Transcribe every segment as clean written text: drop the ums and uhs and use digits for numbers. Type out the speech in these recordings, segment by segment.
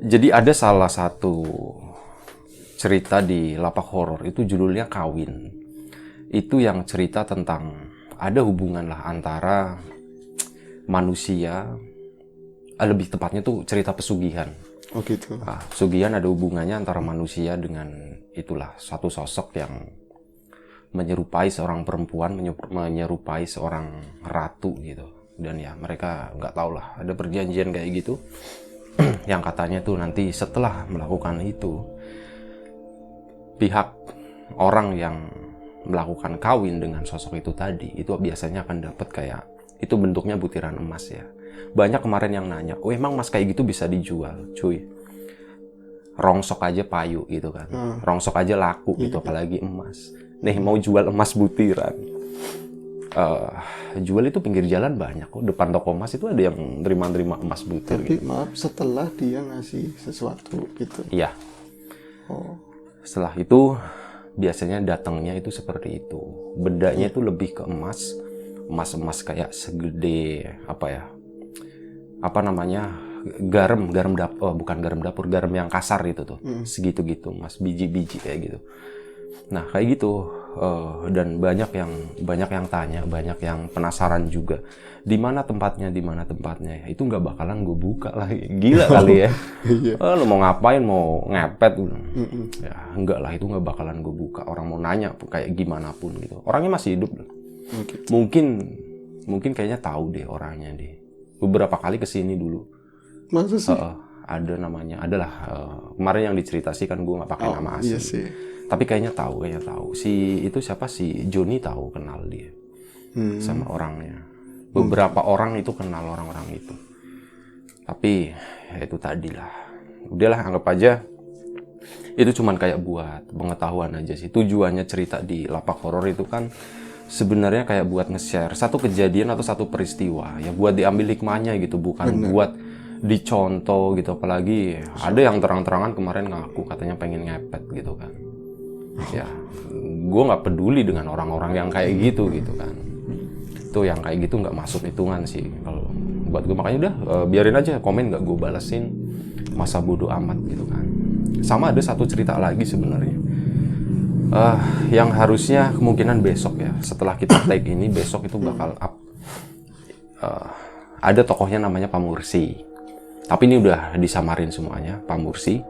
Jadi ada salah satu cerita di lapak horor itu judulnya Kawin. Itu yang cerita tentang ada hubungan lah antara manusia, lebih tepatnya tuh cerita pesugihan. Oh gitu. Pesugihan ada hubungannya antara manusia dengan itulah satu sosok yang menyerupai seorang perempuan, menyerupai seorang ratu gitu. Dan ya mereka nggak tahu lah, ada perjanjian kayak gitu yang katanya tuh nanti setelah melakukan itu, pihak orang yang melakukan kawin dengan sosok itu tadi itu biasanya akan dapat kayak itu bentuknya butiran emas ya. Banyak kemarin yang nanya, oh emang emas kayak gitu bisa dijual? Cuy, rongsok aja payu gitu kan, rongsok aja laku gitu, apalagi emas. Nih mau jual emas butiran, jual itu pinggir jalan banyak kok, depan toko emas itu ada yang terima emas butir. Tapi gitu. maaf, setelah dia ngasih sesuatu gitu. Iya. Oh. Setelah itu biasanya datangnya itu seperti itu. Bedanya itu lebih ke emas. Emas kayak segede apa ya? Apa namanya? Garam dapur, bukan garam dapur, garam yang kasar itu tuh. Segitu-gitu, Mas, biji-biji kayak gitu. Nah, kayak gitu. Dan banyak yang tanya, banyak yang penasaran juga. Di mana tempatnya? Itu nggak bakalan gue buka lah. Gila kali ya. Lu mau ngapain? Mau ngepet? Ya enggak lah, itu nggak bakalan gue buka. Orang mau nanya kayak gimana pun gitu. Orangnya masih hidup. Okay. Mungkin kayaknya tahu deh orangnya deh. Beberapa kali kesini dulu. Masa sih? Ada namanya, adalah kemarin yang diceritasi kan gue nggak pakai nama asli. Iya sih. Tapi kayaknya tahu. Si itu siapa, si Joni tahu, kenal dia sama orangnya. Beberapa orang itu kenal orang-orang itu. Tapi ya itu tadi lah. Udahlah, anggap aja itu cuman kayak buat pengetahuan aja sih. Tujuannya cerita di lapak horor itu kan sebenarnya kayak buat nge-share satu kejadian atau satu peristiwa. Ya buat diambil hikmahnya gitu, bukan buat dicontoh gitu. Apalagi ada yang terang-terangan kemarin ngaku katanya pengen ngepet gitu kan. Ya, gue nggak peduli dengan orang-orang yang kayak gitu kan. Itu yang kayak gitu nggak masuk hitungan sih kalau buat gue. Makanya udah biarin aja, komen nggak gue balesin, masa bodo amat gitu kan. Sama ada satu cerita lagi sebenarnya, yang harusnya kemungkinan besok ya, setelah kita tag ini besok itu bakal up. Ada tokohnya namanya Pak Mursi, tapi ini udah disamarin semuanya. Pak Mursi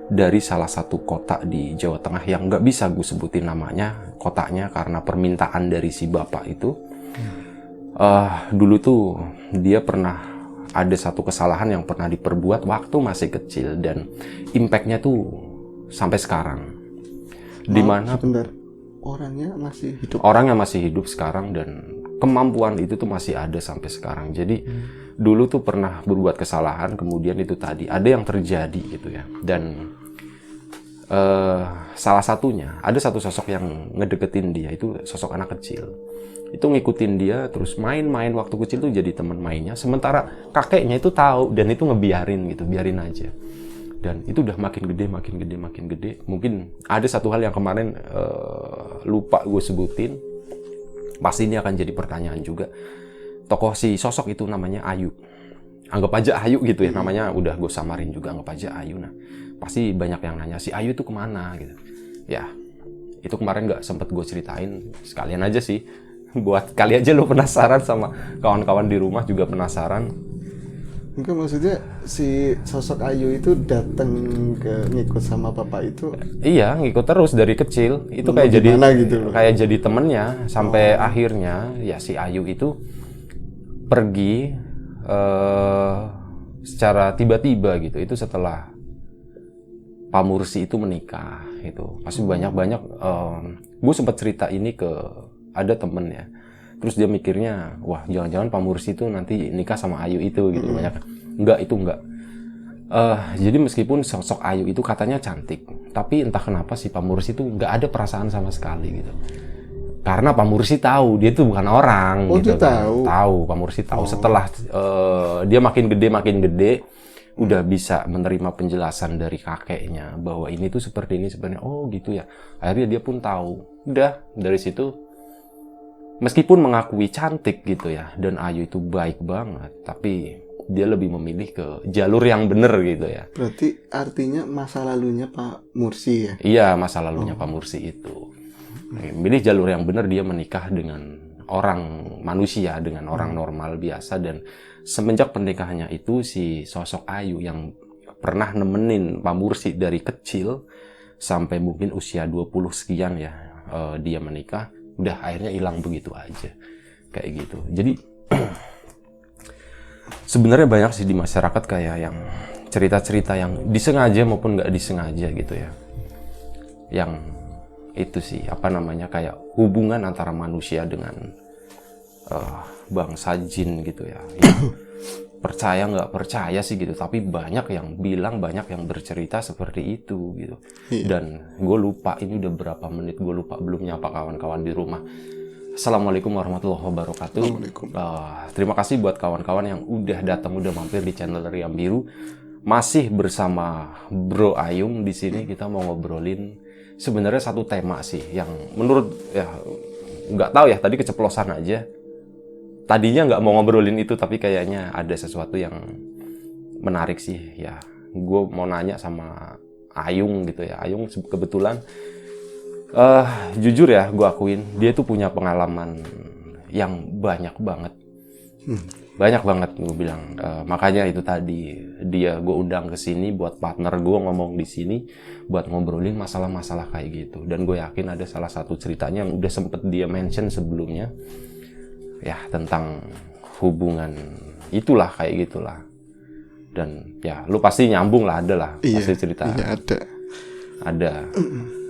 dari salah satu kota di Jawa Tengah yang nggak bisa gue sebutin namanya kotanya karena permintaan dari si bapak itu. Dulu tuh dia pernah ada satu kesalahan yang pernah diperbuat waktu masih kecil dan impactnya tuh sampai sekarang. Dimana sebentar, orangnya masih hidup? Orangnya masih hidup sekarang dan kemampuan itu tuh masih ada sampai sekarang. Jadi dulu tuh pernah berbuat kesalahan, kemudian itu tadi ada yang terjadi gitu ya. Dan salah satunya ada satu sosok yang ngedeketin dia, itu sosok anak kecil. Itu ngikutin dia terus main-main waktu kecil tuh jadi teman mainnya. Sementara kakeknya itu tahu dan itu ngebiarin gitu, biarin aja. Dan itu udah makin gede. Mungkin ada satu hal yang kemarin lupa gue sebutin. Pasti ini akan jadi pertanyaan juga. Tokoh si sosok itu namanya Ayu. Anggap aja Ayu gitu ya, namanya udah gue samarin juga, anggap aja Ayu. Nah, pasti banyak yang nanya, si Ayu itu kemana gitu. Ya, itu kemarin nggak sempet gue ceritain, sekalian aja sih. Buat kali aja lo penasaran, sama kawan-kawan di rumah juga penasaran. Enggak, maksudnya si sosok Ayu itu datang ke ngikut sama bapak itu? Iya, ngikut terus dari kecil. Itu kayak gitu kayak jadi temennya sampai akhirnya ya si Ayu itu pergi secara tiba-tiba gitu. Itu setelah Pak Mursi itu menikah itu. Pasti banyak gue sempat cerita ini ke ada temen ya. Terus dia mikirnya, wah jangan-jangan Pak Mursi itu nanti nikah sama Ayu itu gitu. Banyak. Enggak. Jadi meskipun sosok Ayu itu katanya cantik, tapi entah kenapa si Pak Mursi itu nggak ada perasaan sama sekali gitu. Karena Pak Mursi tahu dia itu bukan orang. Oh, gitu dia kan. Tahu, Pak Mursi tahu. Setelah dia makin gede, udah bisa menerima penjelasan dari kakeknya bahwa ini tuh seperti ini sebenarnya. Oh gitu ya. Akhirnya dia pun tahu. Udah dari situ, meskipun mengakui cantik gitu ya, dan Ayu itu baik banget, tapi dia lebih memilih ke jalur yang benar gitu ya. Berarti artinya masa lalunya Pak Mursi ya? Iya, masa lalunya Pak Mursi itu. Milih jalur yang benar, dia menikah dengan orang manusia, dengan orang normal biasa. Dan semenjak pernikahannya itu, si sosok Ayu yang pernah nemenin Pak Mursi dari kecil sampai mungkin usia 20 sekian ya, dia menikah, udah akhirnya hilang begitu aja. Kayak gitu. Jadi sebenarnya banyak sih di masyarakat kayak yang cerita-cerita yang disengaja maupun nggak disengaja gitu ya. Yang itu sih, apa namanya, kayak hubungan antara manusia dengan bangsa jin gitu ya. Yang percaya nggak percaya sih gitu, tapi banyak yang bilang, banyak yang bercerita seperti itu gitu. Dan gue lupa, ini udah berapa menit gue lupa, belum nyapa kawan-kawan di rumah. Assalamualaikum warahmatullahi wabarakatuh. Terima kasih buat kawan-kawan yang udah datang, udah mampir di channel Riam Biru. Masih bersama Bro Ayung di sini. Kita mau ngobrolin sebenarnya satu tema sih yang menurut ya nggak tahu ya, tadi keceplosan aja. Tadinya nggak mau ngobrolin itu, tapi kayaknya ada sesuatu yang menarik sih ya. Gue mau nanya sama Ayung gitu ya. Ayung kebetulan jujur ya, gue akuin dia tuh punya pengalaman yang banyak banget. Banyak banget gue bilang. Makanya itu tadi gue undang ke sini buat partner gue ngomong di sini buat ngobrolin masalah-masalah kayak gitu. Dan gue yakin ada salah satu ceritanya yang udah sempet dia mention sebelumnya. Ya, tentang hubungan itulah, kayak gitulah. Dan ya lu pasti nyambung lah, ada lah pasti cerita. Iya,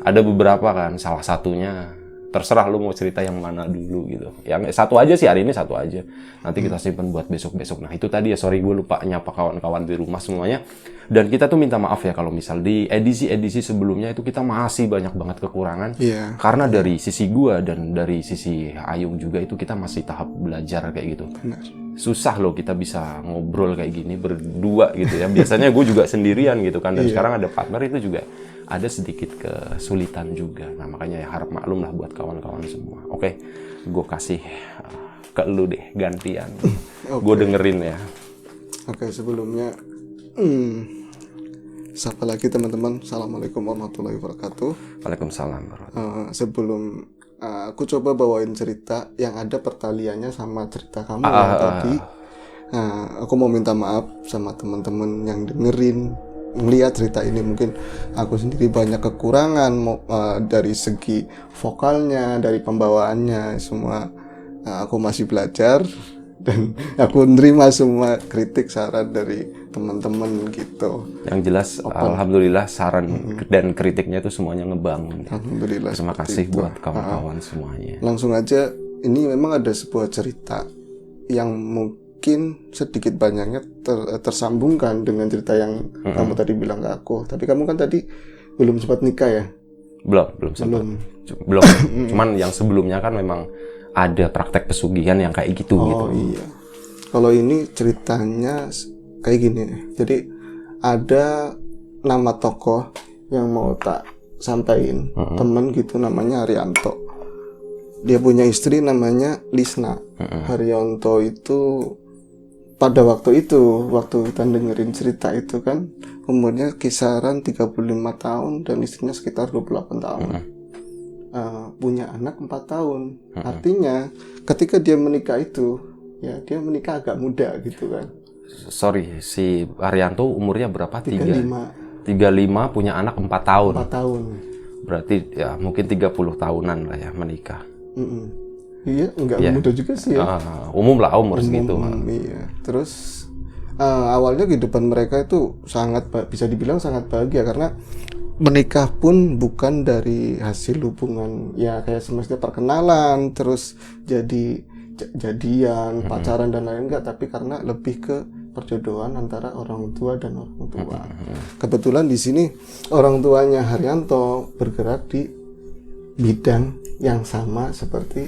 Ada beberapa kan, salah satunya terserah lu mau cerita yang mana dulu gitu. Yang satu aja sih, hari ini satu aja. Nanti kita simpen buat besok-besok. Nah itu tadi ya, sorry gue lupa nyapa kawan-kawan di rumah semuanya. Dan kita tuh minta maaf ya kalau misal di edisi-edisi sebelumnya itu kita masih banyak banget kekurangan. Karena dari sisi gue dan dari sisi Ayung juga itu kita masih tahap belajar kayak gitu. Benar. Susah loh kita bisa ngobrol kayak gini berdua gitu ya. Biasanya gue juga sendirian gitu kan. Dan sekarang ada partner itu juga ada sedikit kesulitan juga. Nah makanya ya harap maklum lah buat kawan-kawan semua. Oke, gue kasih ke lu deh gantian. Gue dengerin ya. Oke, sebelumnya sapa lagi teman-teman. Assalamualaikum warahmatullahi wabarakatuh. Waalaikumsalam. Sebelum aku coba bawain cerita yang ada pertaliannya sama cerita kamu yang tadi. Aku mau minta maaf sama teman-teman yang dengerin, melihat cerita ini. Mungkin aku sendiri banyak kekurangan dari segi vokalnya, dari pembawaannya, semua aku masih belajar. Dan aku menerima semua kritik, saran dari teman-teman gitu. Yang jelas, alhamdulillah saran dan kritiknya itu semuanya ngebangun. Alhamdulillah. Terima kasih buat kawan-kawan semuanya. Langsung aja, ini memang ada sebuah cerita yang mungkin sedikit banyaknya tersambungkan dengan cerita yang kamu tadi bilang ke aku. Tapi kamu kan tadi belum sempat nikah ya? Belum sempat. Belum. Cuman yang sebelumnya kan memang ada praktek pesugihan yang kayak gitu gitu. Iya. Kalau ini ceritanya kayak gini nih. Jadi ada nama tokoh yang mau tak sampaikan, temen gitu, namanya Haryanto. Dia punya istri namanya Lisna. Haryanto itu pada waktu kita dengerin cerita itu kan umurnya kisaran 35 tahun dan istrinya sekitar 28 tahun. Punya anak 4 tahun. Artinya ketika dia menikah itu, ya dia menikah agak muda gitu kan. Sorry, si Haryanto umurnya berapa? 35, punya anak 4 tahun. 4 tahun. Berarti ya mungkin 30 tahunan lah ya menikah. Iya, enggak muda juga sih ya. Umum lah, umur segitu. Iya. Terus awalnya kehidupan mereka itu bisa dibilang sangat bahagia karena menikah pun bukan dari hasil hubungan ya kayak semestinya perkenalan terus jadian, pacaran dan lain-lain, enggak, tapi karena lebih ke perjodohan antara orang tua dan orang tua. Kebetulan di sini orang tuanya Haryanto bergerak di bidang yang sama seperti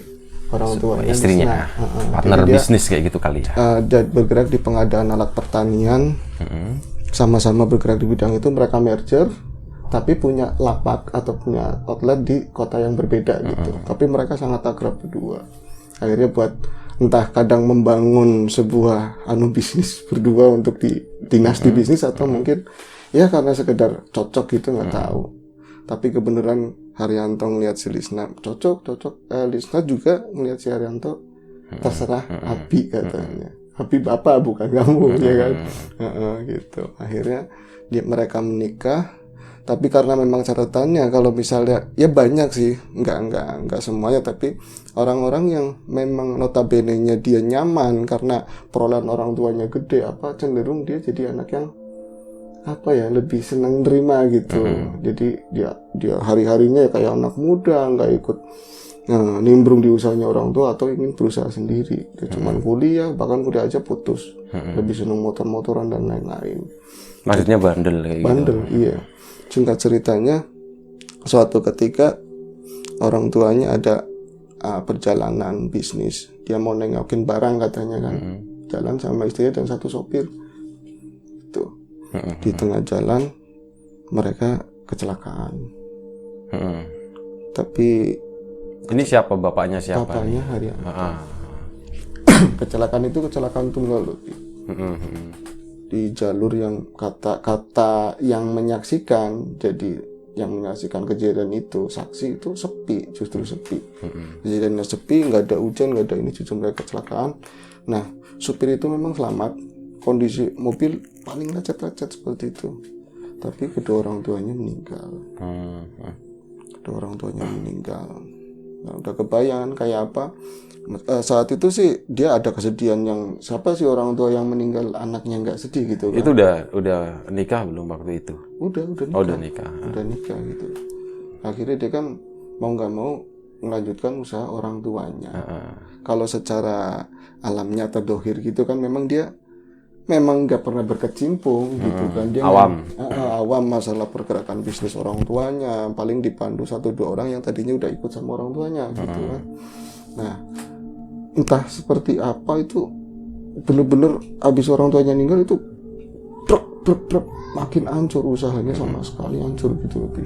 orang tuanya istrinya. Partner bisnis kayak gitu kali ya. Bergerak di pengadaan alat pertanian. Sama-sama bergerak di bidang itu, mereka merger. Tapi punya lapak atau punya outlet di kota yang berbeda gitu. Tapi mereka sangat akrab berdua. Akhirnya buat entah kadang membangun sebuah bisnis berdua untuk di dinasti bisnis, atau mungkin ya karena sekedar cocok gitu, nggak tahu. Tapi kebenaran Haryanto ngelihat si Lisna cocok. Lisna juga ngelihat si Haryanto, terserah Abi katanya. Abi bapak bukan kamu, ya kan. Gitu. Akhirnya mereka menikah. Tapi karena memang catatannya, kalau misalnya ya banyak sih, nggak semuanya, tapi orang-orang yang memang notabene-nya dia nyaman karena perolehan orang tuanya gede, cenderung dia jadi anak yang lebih senang nerima gitu. Jadi dia hari-harinya kayak anak muda, nggak ikut nimbrung di usahanya orang tua atau ingin berusaha sendiri. Dia cuman kuliah, bahkan kuliah aja putus. Lebih senang motor-motoran dan lain-lain. Maksudnya bandel kayak gitu. Bandel, iya. Singkat ceritanya, suatu ketika orang tuanya ada perjalanan bisnis. Dia mau nengokin barang katanya kan. Jalan sama istrinya dan satu sopir. Tuh. Di tengah jalan mereka kecelakaan. Tapi ini siapa bapaknya siapa? Bapaknya Haryanto. Kecelakaan itu kecelakaan tunggal loh. Di jalur yang kata yang menyaksikan, jadi yang menyaksikan kejadian itu, saksi itu sepi, justru sepi. Kejadiannya sepi, nggak ada hujan, nggak ada ini, justru mereka kecelakaan. Nah, supir itu memang selamat, kondisi mobil paling lecet-lecet seperti itu, tapi kedua orang tuanya meninggal. Nah, udah kebayang kayak apa. Saat itu sih dia ada kesedihan yang siapa sih orang tua yang meninggal anaknya nggak sedih gitu kan. Itu udah nikah belum waktu itu? Udah nikah. Oh, udah nikah. Udah nikah gitu. Akhirnya dia kan mau nggak mau melanjutkan usaha orang tuanya. Kalau secara alamnya terdohir gitu kan, memang dia nggak pernah berkecimpung gitu kan. Dia awam masalah pergerakan bisnis orang tuanya, paling dipandu 1-2 orang yang tadinya udah ikut sama orang tuanya gitu kan. Nah, entah seperti apa itu, bener-bener abis orang tuanya meninggal itu truk makin hancur usahanya, sama sekali hancur gitu lebih.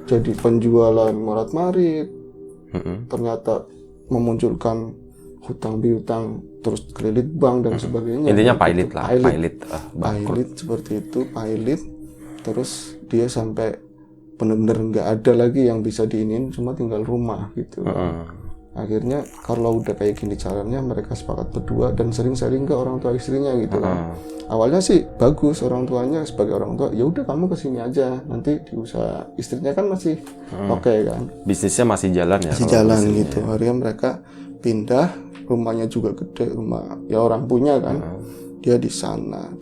Jadi penjualan marit-marit, ternyata memunculkan hutang piutang, terus kredit bank dan sebagainya. Intinya pilot seperti itu, terus dia sampai benar-benar nggak ada lagi yang bisa diinin, cuma tinggal rumah gitu. Akhirnya kalau udah kayak gini caranya, mereka sepakat berdua dan sering-sering ke orang tua istrinya gitu kan. Awalnya sih bagus, orang tuanya sebagai orang tua, ya udah kamu kesini aja, nanti diusaha. Istrinya kan masih oke kan, bisnisnya masih jalan ya, masih jalan gitu. Akhirnya mereka pindah, rumahnya juga gede, rumah ya orang punya kan. Dia di sana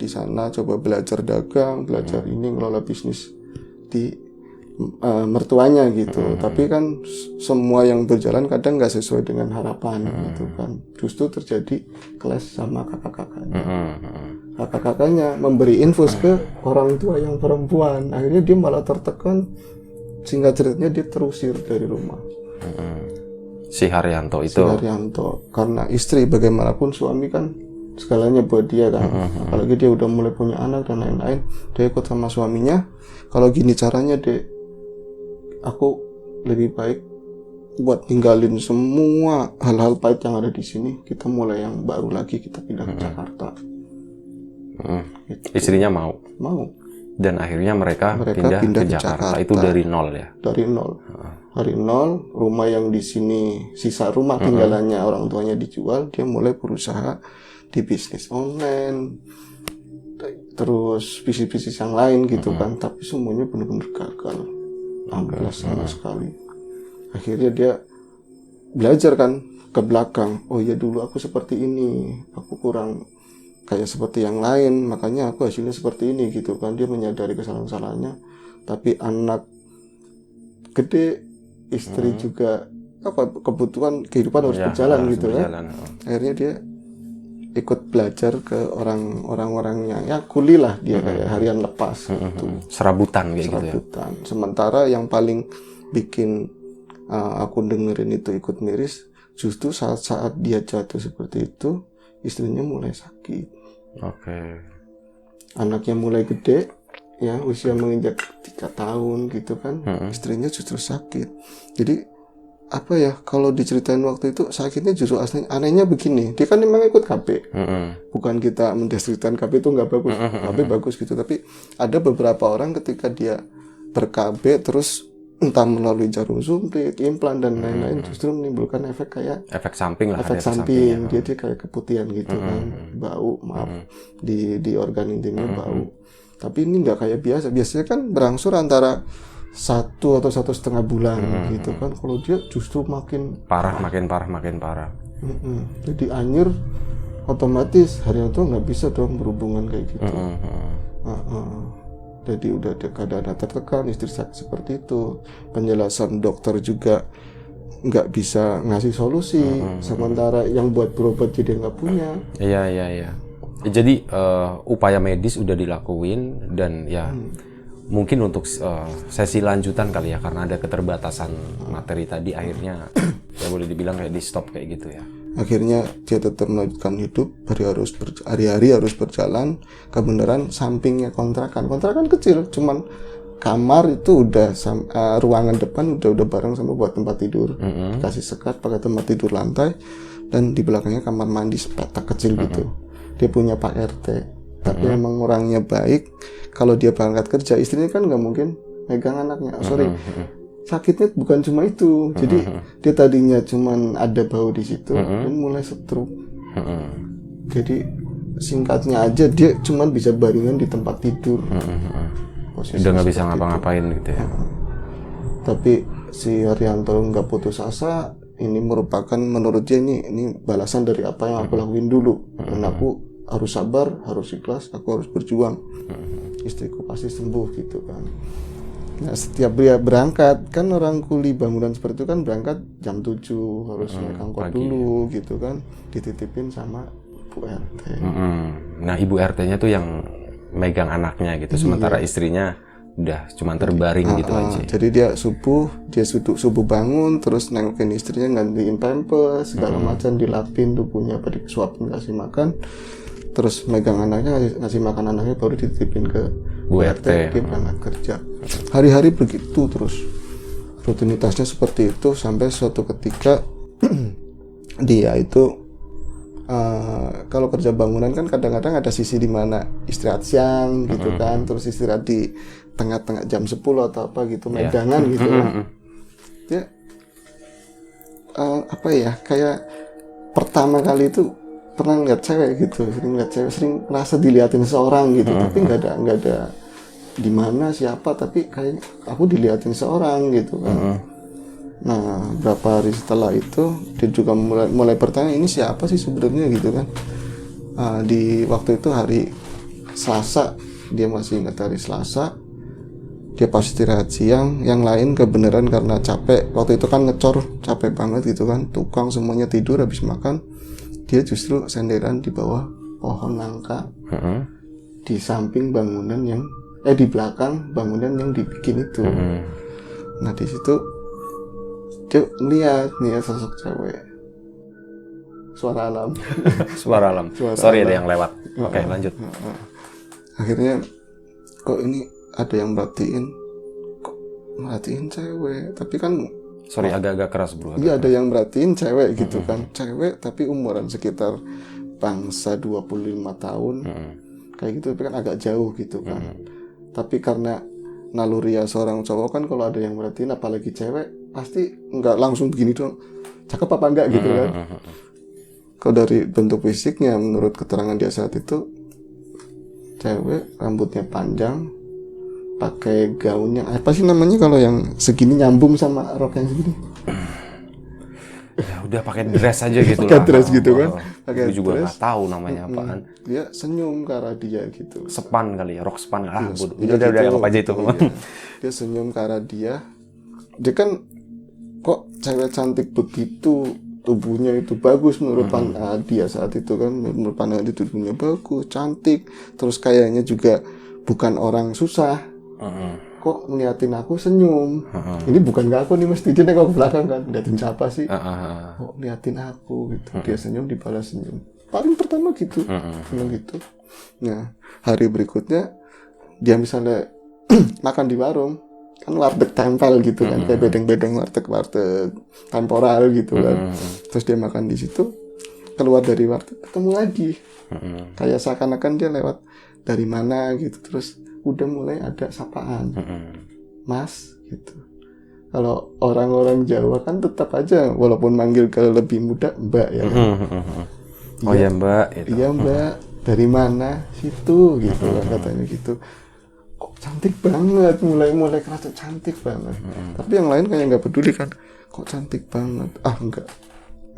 coba belajar dagang, belajar ini ngelola bisnis di mertuanya gitu. Tapi kan semua yang berjalan kadang nggak sesuai dengan harapan gitu kan. Justru terjadi clash sama kakak-kakaknya. Kakak-kakaknya memberi infus ke orang tua yang perempuan. Akhirnya dia malah tertekan, singkat ceritanya dia terusir dari rumah. Si Haryanto itu. Karena istri bagaimanapun suami kan segalanya buat dia kan. Apalagi dia udah mulai punya anak dan lain-lain, dia ikut sama suaminya. Kalau gini caranya dek, aku lebih baik buat tinggalin semua hal-hal pahit yang ada di sini, kita mulai yang baru lagi, kita pindah ke Jakarta. Gitu. Istrinya mau. Dan akhirnya mereka pindah ke Jakarta. Itu dari nol ya. Dari nol, rumah yang di sini sisa rumah tinggalannya orang tuanya dijual, dia mulai berusaha di bisnis online, terus bisnis-bisnis yang lain gitu kan. Tapi semuanya benar-benar gagal. Amblas sama sekali. Akhirnya dia belajar kan ke belakang. Oh ya, dulu aku seperti ini, aku kurang kayak seperti yang lain, makanya aku hasilnya seperti ini gitu kan. Dia menyadari kesalahan-kesalahannya. Tapi anak gede, istri juga kebutuhan kehidupan harus berjalan gitu kan. Akhirnya dia ikut belajar ke orang-orangnya, ya kuli lah dia, kayak harian lepas gitu. Serabutan kayak gitu ya. Sementara yang paling bikin aku dengerin itu ikut miris, justru saat dia jatuh seperti itu, istrinya mulai sakit. Anaknya mulai gede, ya usia menginjak 3 tahun gitu kan. Istrinya justru sakit. Jadi apa ya, kalau diceritain waktu itu sakitnya justru aslinya anehnya begini, dia kan memang ikut KB, bukan kita mendeskripsikan KB itu nggak bagus, KB bagus gitu, tapi ada beberapa orang ketika dia ber-KB terus entah melalui jarum suntik, implan dan lain-lain justru menimbulkan efek kayak efek samping lah, efek samping, dia kayak keputihan gitu kan, bau, maaf, di organ intimnya bau. Tapi ini nggak kayak biasanya kan berangsur antara 1 atau 1,5 bulan gitu kan. Kalau dia justru makin parah. Jadi anyir, otomatis Haryanto nggak bisa dong berhubungan kayak gitu. Jadi udah ada keadaan tertekan, istri sakit seperti itu. Penjelasan dokter juga nggak bisa ngasih solusi. Sementara yang buat berobat jadi nggak punya. Iya. Jadi upaya medis udah dilakuin dan ya mungkin untuk sesi lanjutan kali ya, karena ada keterbatasan materi tadi, akhirnya ya boleh dibilang kayak di stop kayak gitu ya. Akhirnya dia tetap melanjutkan hidup, hari-hari harus berjalan. Kebenaran sampingnya kontrakan kecil, cuman kamar itu udah ruangan depan udah bareng sama buat tempat tidur, dikasih sekat pakai tempat tidur lantai, dan di belakangnya kamar mandi sepetak kecil gitu. Dia punya Pak RT, tapi emang orangnya baik. Kalau dia berangkat kerja, istrinya kan nggak mungkin megang anaknya. Sakitnya bukan cuma itu. Jadi dia tadinya cuman ada bau di situ dan mulai stroke. Jadi singkatnya aja dia cuman bisa baringan di tempat tidur. Udah nggak bisa ngapa-ngapain gitu ya. Tapi si Haryanto nggak putus asa. Ini merupakan menurut dia ini balasan dari apa yang aku lakuin dulu. Dan aku harus sabar, harus ikhlas, aku harus berjuang. Istriku pasti sembuh gitu kan. Nah, setiap dia berangkat, kan orang kuli bangunan seperti itu kan berangkat jam 7, harus naik angkot dulu gitu kan, dititipin sama Bu RT. Nah, Ibu RT-nya tuh yang megang anaknya gitu, sementara istrinya udah cuma terbaring gitu aja. Jadi dia subuh bangun, terus nengokin istrinya, gantiin pampers, segala macam, dilapin tubuhnya, disuapin, kasih makan. Terus megang anaknya, ngasih makan anaknya, baru dititipin ke Bu RT. Dia berangkat kerja. Hari-hari begitu terus. Rutinitasnya seperti itu sampai suatu ketika dia itu kalau kerja bangunan kan kadang-kadang ada sisi di mana istirahat siang gitu kan, terus istirahat di tengah-tengah jam 10 atau apa gitu, medangan gitu lah. Dia kayak pertama kali itu pernah ngeliat cewek gitu, sering merasa diliatin seorang gitu, tapi nggak ada di mana siapa, tapi kayak aku diliatin seorang gitu kan. Nah, berapa hari setelah itu dia juga mulai bertanya, ini siapa sih sebenarnya gitu kan. Di waktu itu hari Selasa, dia masih ingat hari Selasa, dia pas istirahat siang, yang lain kebenaran karena capek, waktu itu kan ngecor, capek banget gitu kan, tukang semuanya tidur habis makan. Dia justru senderan di bawah pohon nangka, di samping bangunan di belakang bangunan yang dibikin itu. Nah, di situ dia lihat sosok cewek. Suara alam. Sorry, ada yang lewat. Oke, lanjut. Akhirnya kok ini ada yang merhatiin cewek, tapi kan sorry, agak keras bro. Iya, ada yang merhatiin cewek gitu kan. Cewek tapi umuran sekitar bangsa 25 tahun. Kayak gitu, tapi kan agak jauh gitu kan. Tapi karena naluri seorang cowok kan, kalau ada yang merhatiin apalagi cewek, pasti nggak langsung begini dong, cakep apa enggak gitu kan. Kalau dari bentuk fisiknya, menurut keterangan dia saat itu, cewek rambutnya panjang, pakai gaunnya apa sih namanya kalau yang segini nyambung sama rok yang segini? Ya udah pakai dress aja gitu. Pakai dress gitu kan? Pakai dress. Juga nggak tahu namanya apaan. Dia senyum ke arah dia gitu. Sepan kali ya, rok sepan. Udah gitu, apa aja itu. Iya. Dia senyum ke arah dia. Dia kan kok cewek cantik begitu, tubuhnya itu bagus menurut dia saat itu kan, menurut pandangan dia tubuhnya bagus, cantik, terus kayaknya juga bukan orang susah. Kok ngeliatin aku senyum. Ini bukan ke aku nih, mesti dia nengok ke belakang kan, ngeliatin siapa sih. Kok ngeliatin aku gitu. Dia senyum, dibalas senyum. Paling pertama gitu, seneng gitu. Nah, hari berikutnya dia misalnya makan di warung, kan warteg tempel gitu kan, kayak bedeng-bedeng warteg temporal gitu kan. Terus dia makan di situ, keluar dari warteg ketemu lagi, kayak seakan-akan dia lewat dari mana gitu, terus udah mulai ada sapaan, Mas gitu. Kalau orang-orang Jawa kan tetap aja walaupun manggil ke lebih muda Mbak ya kan. Oh ya Mbak gitu. Iya Mbak, dari mana? Situ gitu kan katanya gitu. Kok cantik banget, mulai kerasa cantik banget. Tapi yang lain kayak nggak peduli kan. Kok cantik banget? Ah enggak,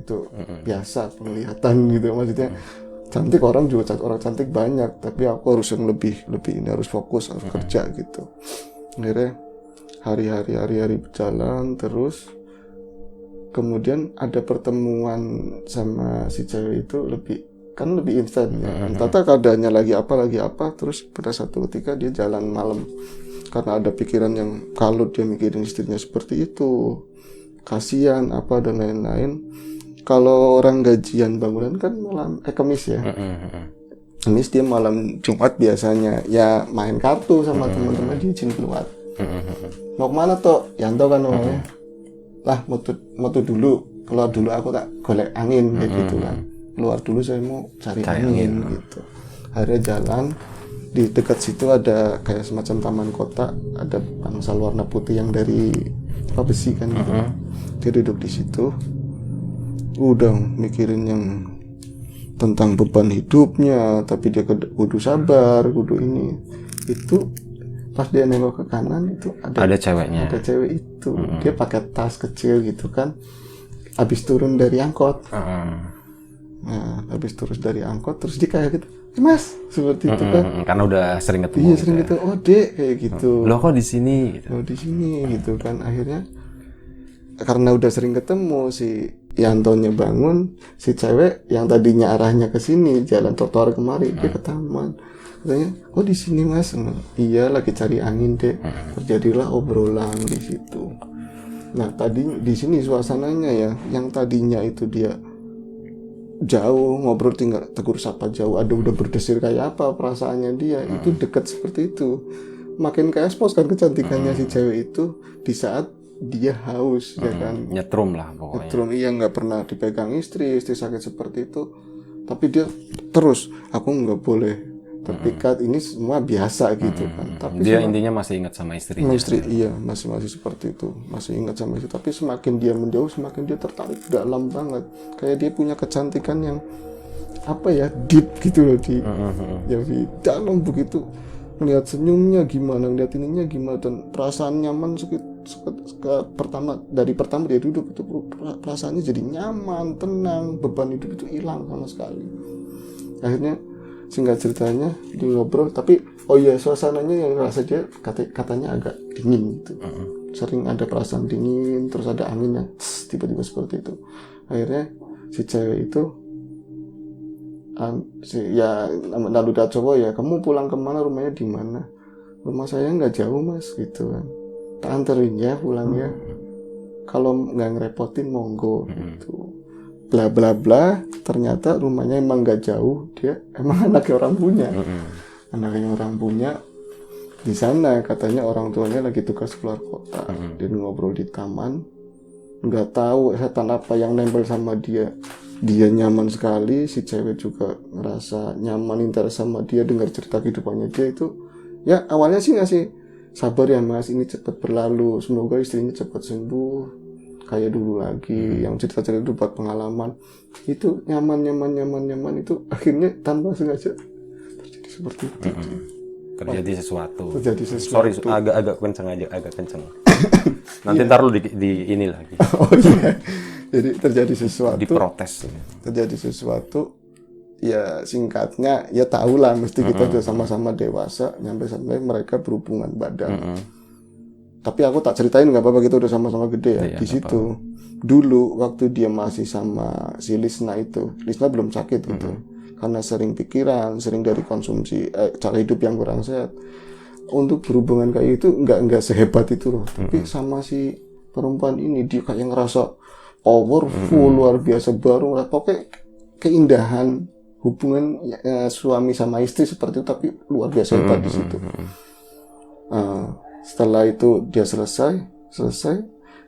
itu biasa penglihatan gitu, maksudnya cantik orang juga orang cantik banyak, tapi aku harus yang lebih ini, harus fokus, harus kerja gitu. Akhirnya hari-hari berjalan terus, kemudian ada pertemuan sama si cewek itu lebih instan ya. Entah keadaannya lagi apa, terus pada satu ketika dia jalan malam karena ada pikiran yang kalut, dia mikirin istrinya seperti itu, kasihan apa dan lain-lain. Kalau orang gajian bangunan kan malam Kamis ya. Kamis dia malam Jumat biasanya ya main kartu sama teman-teman, diizin keluar. Mau kemana toh? Yanto kan namanya. Lah moto dulu, keluar dulu aku tak golek angin kayak gitu kan. Keluar dulu saya mau cari angin gitu. Akhirnya jalan, di dekat situ ada kayak semacam taman kota, ada bangsal warna putih yang dari besi kan gitu. Dia duduk di situ, udah mikirin yang tentang beban hidupnya, tapi dia kudu sabar, kudu ini. Itu pas dia nengok ke kanan itu ada ceweknya. Ada cewek itu. Dia pakai tas kecil gitu kan. Habis turun dari angkot. Nah, habis turun dari angkot terus dia kayak gitu, Mas, seperti itu kan. Karena udah sering ketemu. Iya, sering ketemu. Oh, Dek, kayak gitu. Loh kok di sini gitu. Oh, di sini gitu kan. Akhirnya karena udah sering ketemu, si Yantonya bangun, si cewek yang tadinya arahnya ke sini, jalan trotoar kemari, dia ke taman. Katanya, "Oh, di sini, Mas." Iya, lagi cari angin, Dek. Terjadilah obrolan di situ. Nah, tadi di sini suasananya ya, yang tadinya itu dia jauh ngobrol tinggal tegur sapa jauh, ada udah berdesir kayak apa perasaannya dia, itu dekat seperti itu. Makin kayak expose kan kecantikannya si cewek itu di saat dia haus ya kan. Nyetrum lah pokoknya. Nyetrum, iya, nggak pernah dipegang istri sakit seperti itu, tapi dia terus, aku nggak boleh terpikat, ini semua biasa gitu kan. Tapi dia intinya masih ingat sama istrinya. Iya, masih seperti itu, masih ingat sama itu. Tapi semakin dia menjauh, semakin dia tertarik dalam banget. Kayak dia punya kecantikan yang apa ya, deep gitu loh, di dalam begitu. Ngelihat senyumnya gimana, ngelihat ininya gimana, dan perasaan nyaman pertama dia duduk itu perasaannya jadi nyaman, tenang, beban hidup itu hilang sama sekali. Akhirnya singkat ceritanya dia ngobrol, tapi oh iya, suasananya yang rasa dia katanya agak dingin gitu. Sering ada perasaan dingin, terus ada anginnya tiba-tiba seperti itu. Akhirnya si cewek itu lalu dia coba, ya kamu pulang kemana, rumahnya di mana? Rumah saya nggak jauh Mas gitu kan, tak anterin ya pulang ya, kalau nggak ngerepotin monggo gitu. Bla bla bla, ternyata rumahnya emang nggak jauh, dia emang anaknya orang punya di sana. Katanya orang tuanya lagi tugas keluar kota. Dia ngobrol di taman, nggak tahu setan apa yang nempel sama dia nyaman sekali, si cewek juga ngerasa nyaman, interest sama dia, dengar cerita kehidupannya dia itu. Ya awalnya sih ngasih sabar ya Mas, ini cepat berlalu, semoga istrinya cepat sembuh kayak dulu lagi, yang cerita-cerita itu buat pengalaman. Itu nyaman itu akhirnya tanpa sengaja terjadi seperti itu. Terjadi sesuatu. Sorry, agak kenceng. Nanti ntar lu di ini lagi. Oh iya. Jadi terjadi sesuatu. Diprotes. Terjadi sesuatu. Ya singkatnya, ya tahulah mesti kita udah sama-sama dewasa, sampai mereka berhubungan badan. Tapi aku tak ceritain, nggak apa-apa, kita udah sama-sama gede ya. Di situ dulu waktu dia masih sama si Lisna itu, Lisna belum sakit gitu, karena sering pikiran, sering dari konsumsi cara hidup yang kurang sehat. Untuk berhubungan kayak itu nggak sehebat itu loh. Tapi sama si perempuan ini dia kayak ngerasa powerful, luar biasa, baru pokoknya keindahan hubungan suami sama istri seperti itu, tapi luar biasa hebat di situ. Setelah itu dia selesai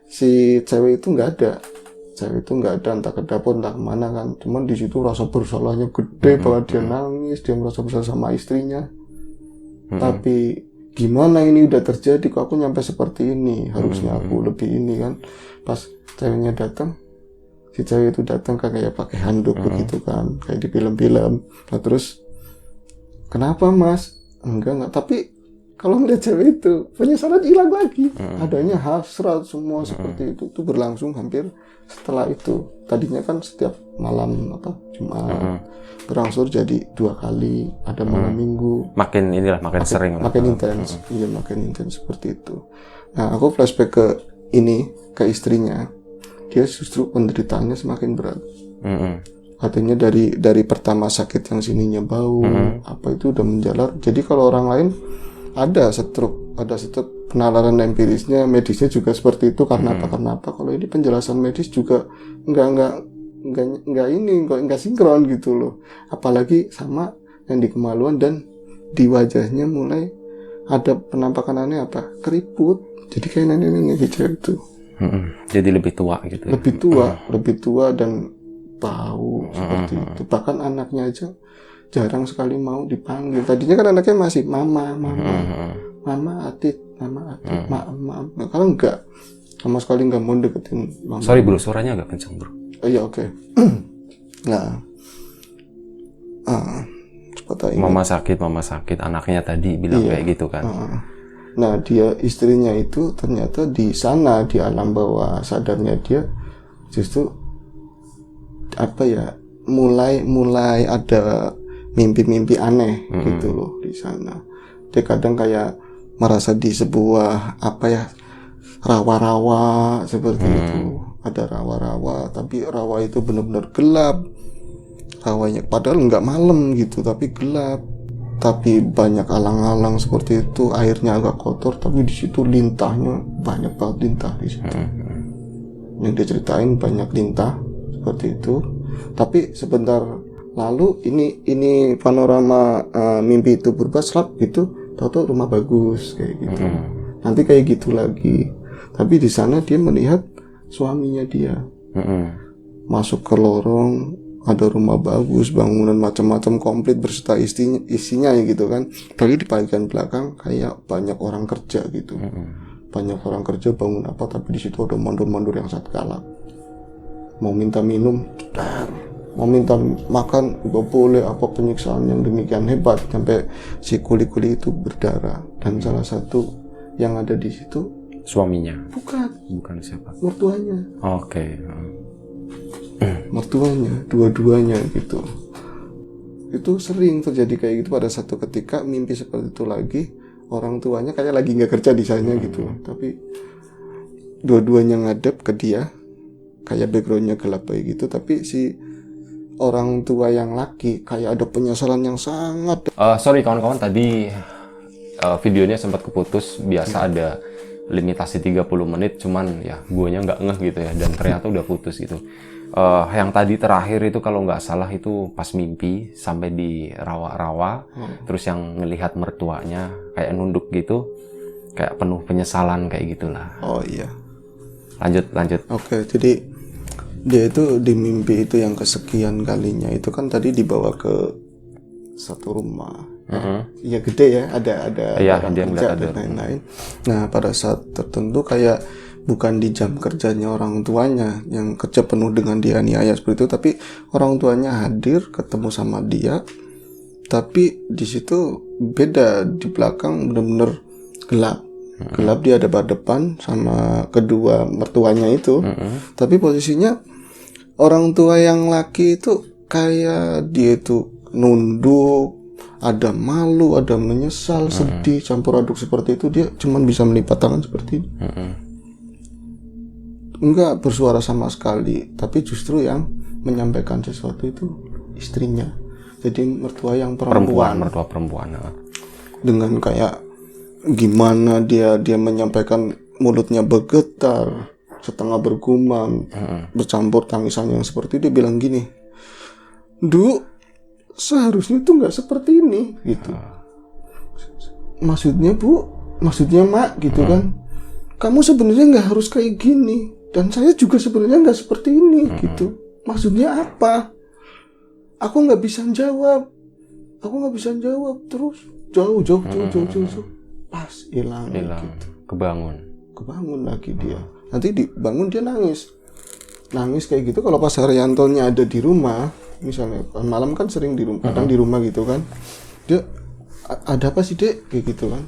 si cewek itu nggak ada. Entah ke dapur entah kemana kan. Cuman di situ rasa bersalahnya gede banget, dia nangis, dia merasa bersalah sama istrinya. Tapi gimana ini udah terjadi kok aku nyampe seperti ini, harusnya aku lebih ini kan. Pas ceweknya datang, si cewek itu datang kan kayak pakai handuk begitu kan, kayak di film-film. Nah terus, kenapa mas? Enggak, tapi kalau melihat cewek itu penyesalan hilang lagi, adanya hasrat semua seperti itu. Itu berlangsung hampir setelah itu. Tadinya kan setiap malam Jumat, berangsur jadi 2 kali, ada malam Minggu. Makin sering. Makin intens, iya makin intens seperti itu. Nah aku flashback ke istrinya, dia justru penderitaannya semakin berat. Artinya dari pertama sakit yang sininya bau, apa itu udah menjalar. Jadi kalau orang lain ada stroke, penalaran empirisnya, medisnya juga seperti itu karena apa. Kalau ini penjelasan medis juga enggak sinkron gitu loh. Apalagi sama yang di kemaluan dan di wajahnya mulai ada penampakan aneh keriput. Jadi kayak nenek-nenek hijau itu. Jadi lebih tua gitu. Lebih tua dan bau seperti itu. Bahkan anaknya aja jarang sekali mau dipanggil. Tadinya kan anaknya masih mama Atit. Kalau enggak, sama sekali enggak mau deketin mama. Sorry bro, suaranya agak kencang bro. Iya oke. Nah, mama sakit, anaknya tadi bilang kayak gitu kan. Nah dia istrinya itu ternyata di sana di alam bawah sadarnya dia justru mulai ada mimpi-mimpi aneh gitu loh di sana. Dia kadang kayak merasa di sebuah rawa-rawa seperti itu. Ada rawa-rawa, tapi rawa itu benar-benar gelap. Rawanya padahal nggak malam gitu, tapi gelap. Tapi banyak alang-alang seperti itu, airnya agak kotor, tapi di situ lintahnya banyak banget lintah di situ. Yang dia ceritain banyak lintah seperti itu. Tapi sebentar lalu ini panorama mimpi itu berubah gitu, tahu-tahu rumah bagus kayak gitu. Nanti kayak gitu lagi. Tapi di sana dia melihat suaminya dia masuk ke lorong, ada rumah bagus, bangunan macam-macam komplit berserta isinya gitu kan. Tapi di bagian belakang kayak banyak orang kerja gitu. Banyak orang kerja bangun apa, tapi di situ ada mandor-mandor yang sangat galak. Mau minta minum, mau minta makan gak boleh, apa penyiksaan yang demikian hebat sampai si kuli-kuli itu berdarah. Dan salah satu yang ada di situ suaminya. Bukan siapa? Mertuanya. Oke. Mertuanya, dua-duanya gitu. Itu sering terjadi kayak gitu. Pada satu ketika mimpi seperti itu lagi, orang tuanya kayak lagi nggak kerja di sana gitu, tapi dua-duanya ngadep ke dia, kayak backgroundnya gelap kayak gitu. Tapi si orang tua yang laki kayak ada penyesalan yang sangat. Sorry kawan-kawan, tadi videonya sempat keputus. Biasa ada limitasi 30 menit, cuman ya guanya nggak ngeh gitu ya, dan ternyata udah putus gitu. Yang tadi terakhir itu kalau nggak salah itu pas mimpi sampai di rawa-rawa, terus yang ngelihat mertuanya kayak nunduk gitu, kayak penuh penyesalan kayak gitulah. Oh iya. Lanjut. Oke, jadi dia itu di mimpi itu yang kesekian kalinya itu kan tadi dibawa ke satu rumah. Ya gede ya, ada orang kerja dan lain-lain. Nah pada saat tertentu kayak bukan di jam kerjanya orang tuanya yang kerja penuh dengan dianiaya seperti itu, tapi orang tuanya hadir ketemu sama dia, tapi di situ beda, di belakang benar-benar gelap. Dia ada berdepan sama kedua mertuanya itu, tapi posisinya orang tua yang laki itu kayak dia itu nunduk, ada malu, ada menyesal, sedih, campur aduk seperti itu. Dia cuman bisa melipat tangan seperti ini. Enggak bersuara sama sekali, tapi justru yang menyampaikan sesuatu itu istrinya. Jadi mertua yang mertua perempuan. Dengan kayak gimana dia menyampaikan, mulutnya bergetar, setengah bergumam, bercampur tangisan yang seperti itu. Dia bilang gini, "Du, seharusnya itu nggak seperti ini," gitu. Maksudnya Bu, maksudnya mak gitu kan, kamu sebenarnya nggak harus kayak gini, dan saya juga sebenarnya nggak seperti ini gitu. Maksudnya apa? Aku nggak bisa jawab, terus jauh, pas hilang gitu. Kebangun lagi dia. Nanti dibangun dia nangis kayak gitu. Kalau pas Haryantonya ada di rumah, misalnya malam kan sering di rumah, kadang di rumah gitu kan, dia ada apa sih dek kayak gitu kan,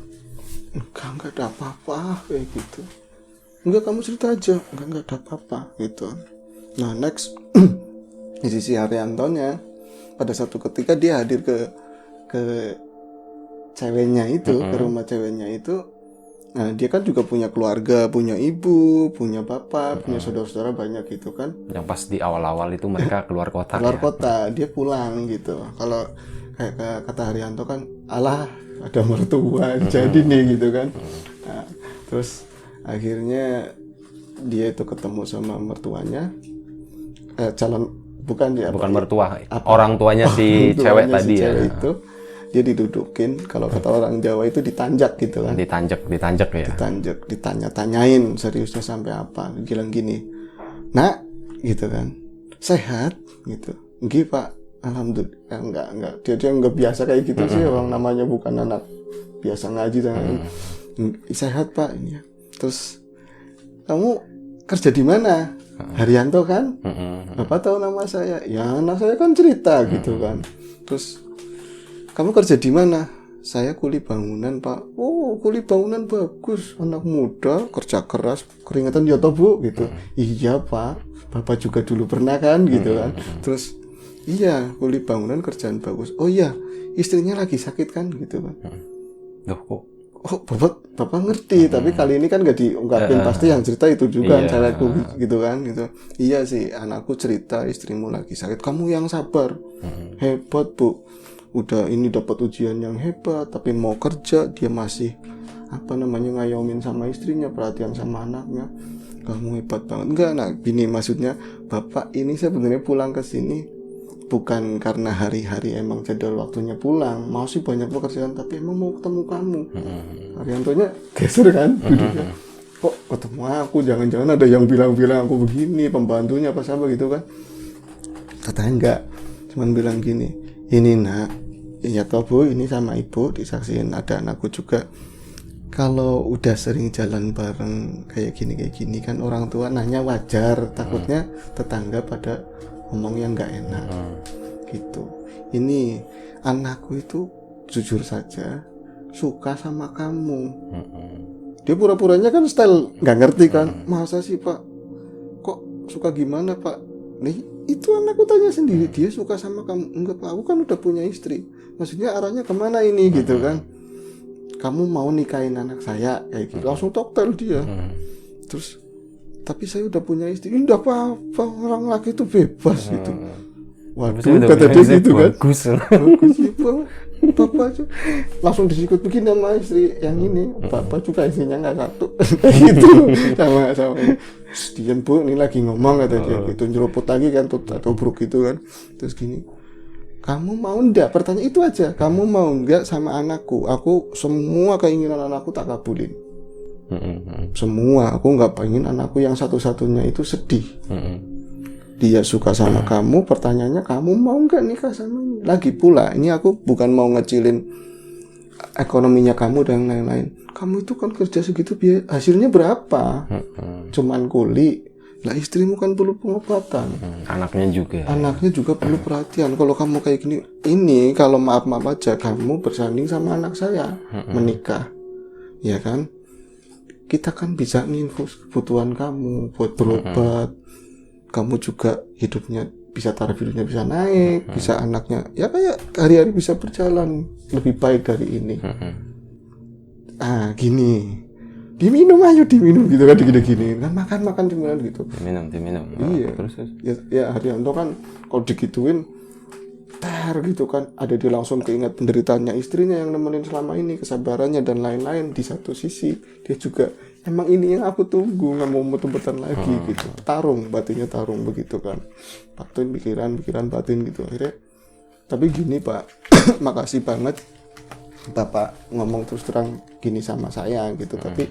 enggak ada apa-apa kayak gitu. Enggak, kamu cerita aja. Enggak ada apa-apa gitu. Nah next di sisi Haryantonya, pada satu ketika dia hadir ke ceweknya itu, ke rumah ceweknya itu. Nah dia kan juga punya keluarga, punya ibu, punya bapak, punya saudara-saudara banyak gitu kan. Yang pas di awal-awal itu mereka keluar kota. Dia pulang gitu. Kalau kayak kata Haryanto kan, alah ada mertua jadi nih gitu kan. Nah, terus akhirnya dia itu ketemu sama mertuanya, bukan mertua, orang tuanya si cewek tadi ya. Itu dia didudukin, kalau kata orang Jawa itu ditanjak gitu kan. Ditanjak ya. Ditanya-tanyain seriusnya sampai apa. Bilang gini, nak gitu kan, sehat gitu. Nggih pak, alhamdulillah. Enggak. Dia nggak biasa kayak gitu sih, orang namanya bukan anak biasa ngaji dan sehat pak ini ya. Terus kamu kerja di mana? Haryanto kan? Bapak tahu nama saya? Ya anak saya kan cerita gitu kan. Terus kamu kerja di mana? Saya kuli bangunan pak. Oh kuli bangunan bagus, anak muda kerja keras, keringetan ya toh bu gitu. Iya pak, bapak juga dulu pernah kan gitu kan. Terus iya kuli bangunan kerjaan bagus. Oh iya istrinya lagi sakit kan gitu kan. Loh kok? Oh bapak ngerti, tapi kali ini kan gak diungkapin, pasti yang cerita itu juga cewekku gitu kan gitu. Iya sih anakku cerita istrimu lagi sakit, kamu yang sabar, hebat bu. Udah ini dapat ujian yang hebat, tapi mau kerja dia masih ngayomin sama istrinya, perhatian sama anaknya. Kamu hebat banget. Enggak, nah gini maksudnya, bapak ini sebenarnya pulang ke sini bukan karena hari-hari emang jadwal waktunya pulang, masih banyak pekerjaan, tapi emang mau ketemu kamu. Haryantonya geser kan duduknya. Kok ketemu aku, jangan-jangan ada yang bilang-bilang aku begini, pembantunya apa siapa gitu kan. Katanya enggak, cuman bilang gini, ini nak, ya toh bu, ini sama ibu disaksiin, ada anakku juga. Kalau udah sering jalan bareng kayak gini kan orang tua nanya wajar, takutnya tetangga pada ngomong yang nggak enak gitu. Ini anakku itu jujur saja suka sama kamu. Dia pura-puranya kan style nggak ngerti kan. Masa sih pak, kok suka gimana pak? Nih itu anakku tanya sendiri, dia suka sama kamu. Enggak pak, aku kan udah punya istri. Maksudnya arahnya kemana ini gitu kan. Kamu mau nikahin anak saya kayak gitu. Langsung toktel dia. Terus tapi saya udah punya istri. Ini udah apa-apa, orang laki itu bebas gitu. Waduh kata dia gitu kan. Bagus ya bapak aja langsung disikut begini sama istri yang ini. Bapak juga istrinya nggak satu gitu sama diam bu, ini lagi ngomong kata dia gitu, nyeruput lagi kan tubruk gitu kan. Terus gini, kamu mau enggak, pertanyaan itu aja, kamu mau enggak sama anakku? Aku semua keinginan anakku tak kabulin. Semua, aku nggak pengen anakku yang satu-satunya itu sedih. Dia suka sama kamu, pertanyaannya kamu mau nggak nikah sama ini? Lagi pula, ini aku bukan mau ngecilin ekonominya kamu dan lain-lain. Kamu itu kan kerja segitu, hasilnya berapa? Cuman kuli. Lah istrimu kan perlu pengobatan. Anaknya juga perlu perhatian. Kalau kamu kayak gini, ini kalau maaf aja, kamu bersanding sama anak saya menikah, ya kan? Kita kan bisa nginfus kebutuhan kamu buat berobat. Kamu juga hidupnya bisa, taraf hidupnya bisa naik, bisa anaknya ya kayak hari-hari bisa berjalan lebih baik dari ini. Gini, diminum gitu kan, gini kan, makan cemilan gitu. Diminum. Iya. Terus ya Haryanto kan kalau digituin gitu kan, ada dia langsung keinget penderitaannya istrinya yang nemenin selama ini, kesabarannya dan lain-lain. Di satu sisi dia juga emang ini yang aku tunggu, nggak mau muter-muter lagi gitu, batinnya tarung begitu kan, batin pikiran batin gitu akhirnya. Tapi gini pak, makasih banget Bapak ngomong terus terang gini sama saya gitu, tapi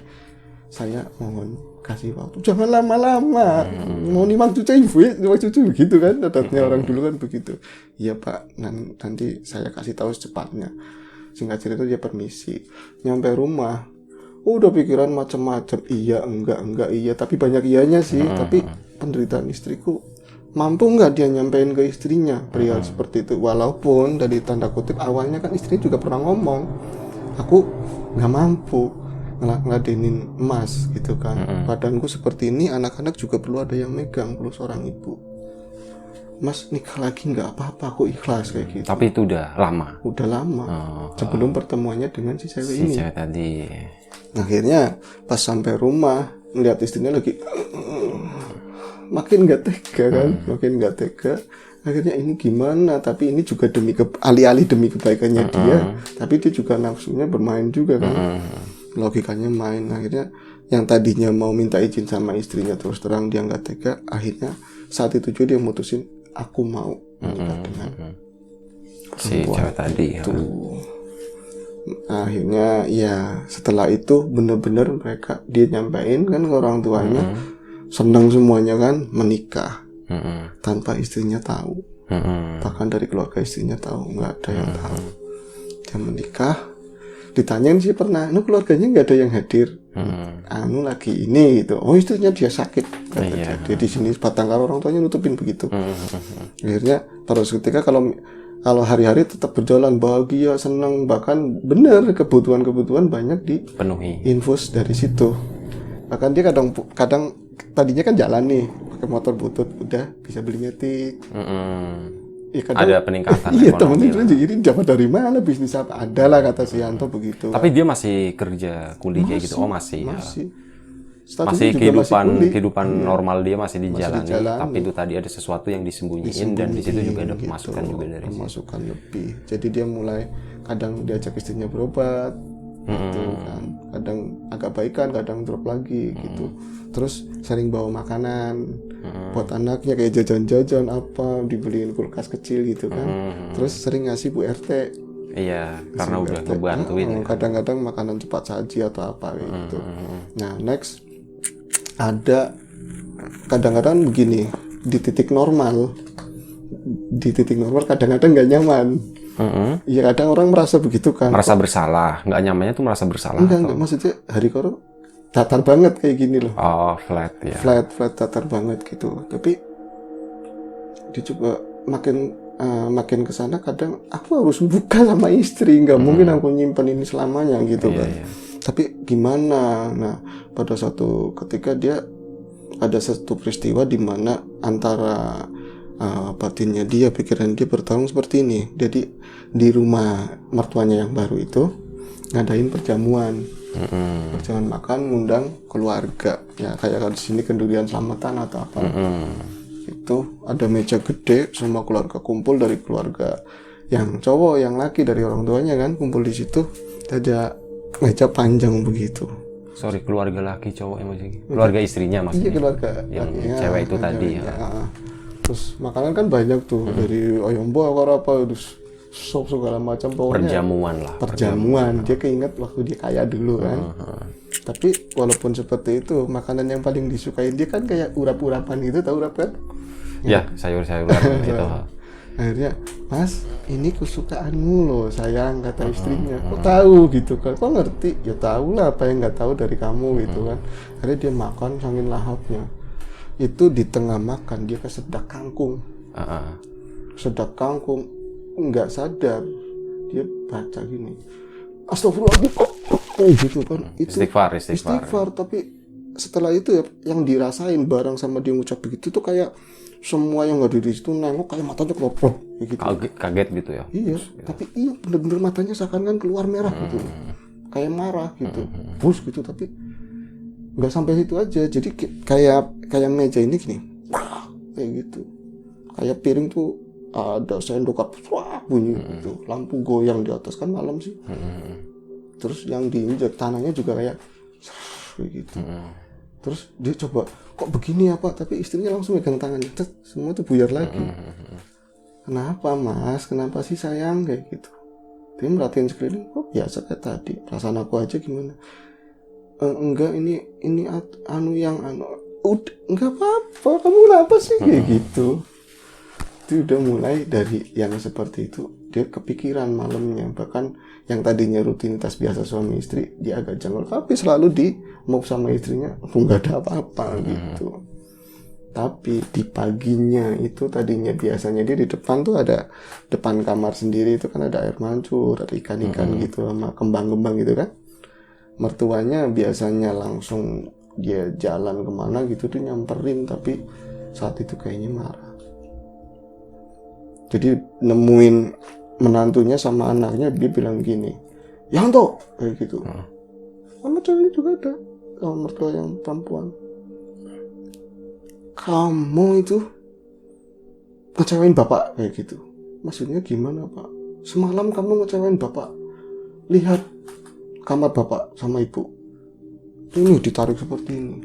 saya mohon kasih waktu, jangan lama-lama, mau nimang cucu ibu, cucu begitu kan, adatnya orang dulu kan begitu. Iya Pak, nanti saya kasih tahu secepatnya. Singkat cerita dia permisi, nyampe rumah, udah pikiran macam-macam, iya enggak iya, tapi banyak iyanya sih. Tapi penderitaan istriku, mampu nggak dia nyampein ke istrinya perihal seperti itu, walaupun dari tanda kutip awalnya kan istrinya juga pernah ngomong, aku nggak mampu ngeladenin emas gitu kan, badanku seperti ini, anak-anak juga perlu ada yang megang, perlu seorang ibu. Mas nikah lagi nggak apa-apa, aku ikhlas kayak gitu. Tapi itu udah lama Sebelum pertemuannya dengan si cewek ini. Cewek tadi. Akhirnya pas sampai rumah melihat istrinya lagi makin nggak tega kan, makin nggak tega. Akhirnya ini gimana, tapi ini juga alih-alih demi kebaikannya dia, tapi dia juga nafsunya bermain juga kan, logikanya main. Akhirnya yang tadinya mau minta izin sama istrinya terus terang dia nggak tega. Akhirnya saat itu juga dia mutusin, aku mau menikah dengan si cewek tadi itu. Akhirnya ya setelah itu bener-bener dia nyampein kan ke orang tuanya, senang semuanya kan, menikah tanpa istrinya tahu. Bahkan dari keluarga istrinya tahu, nggak ada yang tahu. Dia menikah, ditanyain sih pernah, keluarganya nggak ada yang hadir. Lagi ini gitu, oh istrinya dia sakit, dia di sini batang karo, orang tuanya nutupin begitu. Akhirnya pada ketika kalau hari-hari tetap berjalan bahagia, senang, bahkan benar kebutuhan banyak dipenuhi, infus dari situ. Bahkan dia kadang tadinya kan jalan nih pakai motor butut, udah bisa beli metik. Ya, ada peningkatan. Iya, temen-temen jadi dapat dari mana, bisnis apa? Ada lah kata si Yanto begitu. Tapi dia masih kerja kuliah kayak gitu. Oh masih. Masih kehidupan normal dia masih dijalani. Tapi itu tadi ada sesuatu yang disembunyiin dan di situ juga ada pemasukan juga dari pemasukan lebih. Jadi dia mulai kadang diajak istrinya berobat, gitu kan. Kadang agak baikan, kadang drop lagi gitu. Terus sering bawa makanan buat anaknya, kayak jajan-jajan apa, dibeliin kulkas kecil gitu kan. Terus sering ngasih Bu RT. Iya, karena udah ngebantuin. Kadang-kadang makanan cepat saji atau apa gitu. Nah, next ada kadang-kadang begini, di titik normal kadang-kadang nggak nyaman. Iya, kadang orang merasa begitu kan, merasa bersalah. Nggak nyamannya tuh merasa bersalah. Enggak, maksudnya hari koro datar banget kayak gini loh. Oh, flat ya. Flat datar banget gitu. Tapi dia coba makin kesana, kadang aku harus buka sama istri, nggak mungkin aku nyimpen ini selamanya gitu kan. Tapi gimana? Nah, pada suatu ketika ada satu peristiwa di mana antara batinnya dia, pikiran dia bertarung seperti ini. Jadi di rumah mertuanya yang baru itu ngadain perjamuan makan, ngundang keluarga. Ya kayak di sini kendurian selamatan atau apa. Itu ada meja gede, semua keluarga kumpul, dari keluarga yang cowok, yang laki, dari orang tuanya kan kumpul di situ. Ada meja panjang begitu. Sorry, keluarga laki cowok emoji. Keluarga istrinya maksudnya. Iya, keluarga yang lakinya, cewek itu tadi ya. Terus makanan kan banyak tuh, dari ayam bakar apa, terus sop segala macam, pokoknya perjamuan. Dia keinget waktu dia kaya dulu kan. Tapi walaupun seperti itu, makanan yang paling disukain dia kan kayak urap-urapan gitu, tahu urap kan? Ya, sayur-sayuran gitu. Akhirnya, Mas, ini kesukaanmu loh sayang, kata istrinya. Kok tahu gitu kan? Kok ngerti? Ya tahu lah, apa yang nggak tahu dari kamu gitu kan. Akhirnya dia makan saking lahapnya. Itu di tengah makan dia kesedak kangkung. Sedak kangkung, nggak sadar dia baca gini, astagfirullah gitu kan. Itu istighfar. Tapi setelah itu ya, yang dirasain bareng sama dia ngucap begitu tuh kayak semua yang nggak di situ nengok, kayak matanya keloprok gitu. Kaget gitu ya. Iya, tapi iya bener-bener matanya seakan kan keluar merah gitu, kayak marah gitu, bus gitu. Tapi nggak sampai situ aja. Jadi kayak meja ini gini, kayak gitu, kayak piring tuh ada sendok bunyi gitu, lampu goyang di atas, kan malam sih. Terus yang diinjak tanahnya juga kayak gitu. Terus dia coba, kok begini apa? Tapi istrinya langsung megang tangannya, semua tuh buyar lagi. Kenapa Mas? Kenapa sih sayang? Kayak gitu. Dia merhatiin sekeliling, kok biasa kayak tadi, perasaan aku aja gimana. Enggak, ini udah, enggak apa-apa, kamu kenapa sih kayak gitu. Itu udah mulai dari yang seperti itu, dia kepikiran malamnya. Bahkan yang tadinya rutinitas biasa suami istri, dia agak janggal, tapi selalu di move sama istrinya, enggak ada apa-apa gitu. Tapi di paginya itu tadinya biasanya dia di depan tuh ada depan kamar sendiri itu kan ada air mancur, ada ikan-ikan gitu sama kembang-kembang gitu kan. Mertuanya biasanya langsung dia jalan kemana gitu tuh nyamperin, tapi saat itu kayaknya marah. Jadi nemuin menantunya sama anaknya, dia bilang gini, Yanto, kayak gitu. Sama cewek juga ada, sama mertua yang perempuan. Kamu itu ngecewain bapak kayak gitu. Maksudnya gimana pak? Semalam kamu ngecewain bapak. Lihat kamar bapak sama ibu. Ini ditarik seperti ini.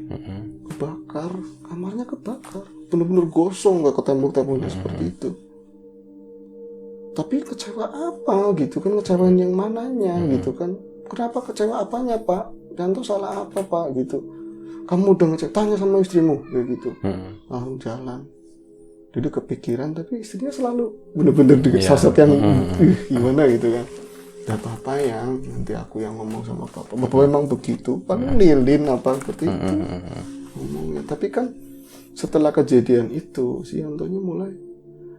Kebakar, kamarnya kebakar. Bener-bener gosong, gak ke tembok-temboknya seperti itu. Tapi kecewa apa gitu kan? Ngecewain yang mananya gitu kan? Kenapa kecewa apanya pak? Dan tuh salah apa pak gitu? Kamu udah ngecek, tanya sama istrimu kayak gitu. Langsung jalan. Jadi kepikiran, tapi istrinya selalu bener-bener sosok yang gimana gitu kan. Gak apa-apa yang nanti aku yang ngomong sama papa. Bapak memang begitu, paling lilin apa seperti itu ngomongnya. Tapi kan setelah kejadian itu, si Antonya mulai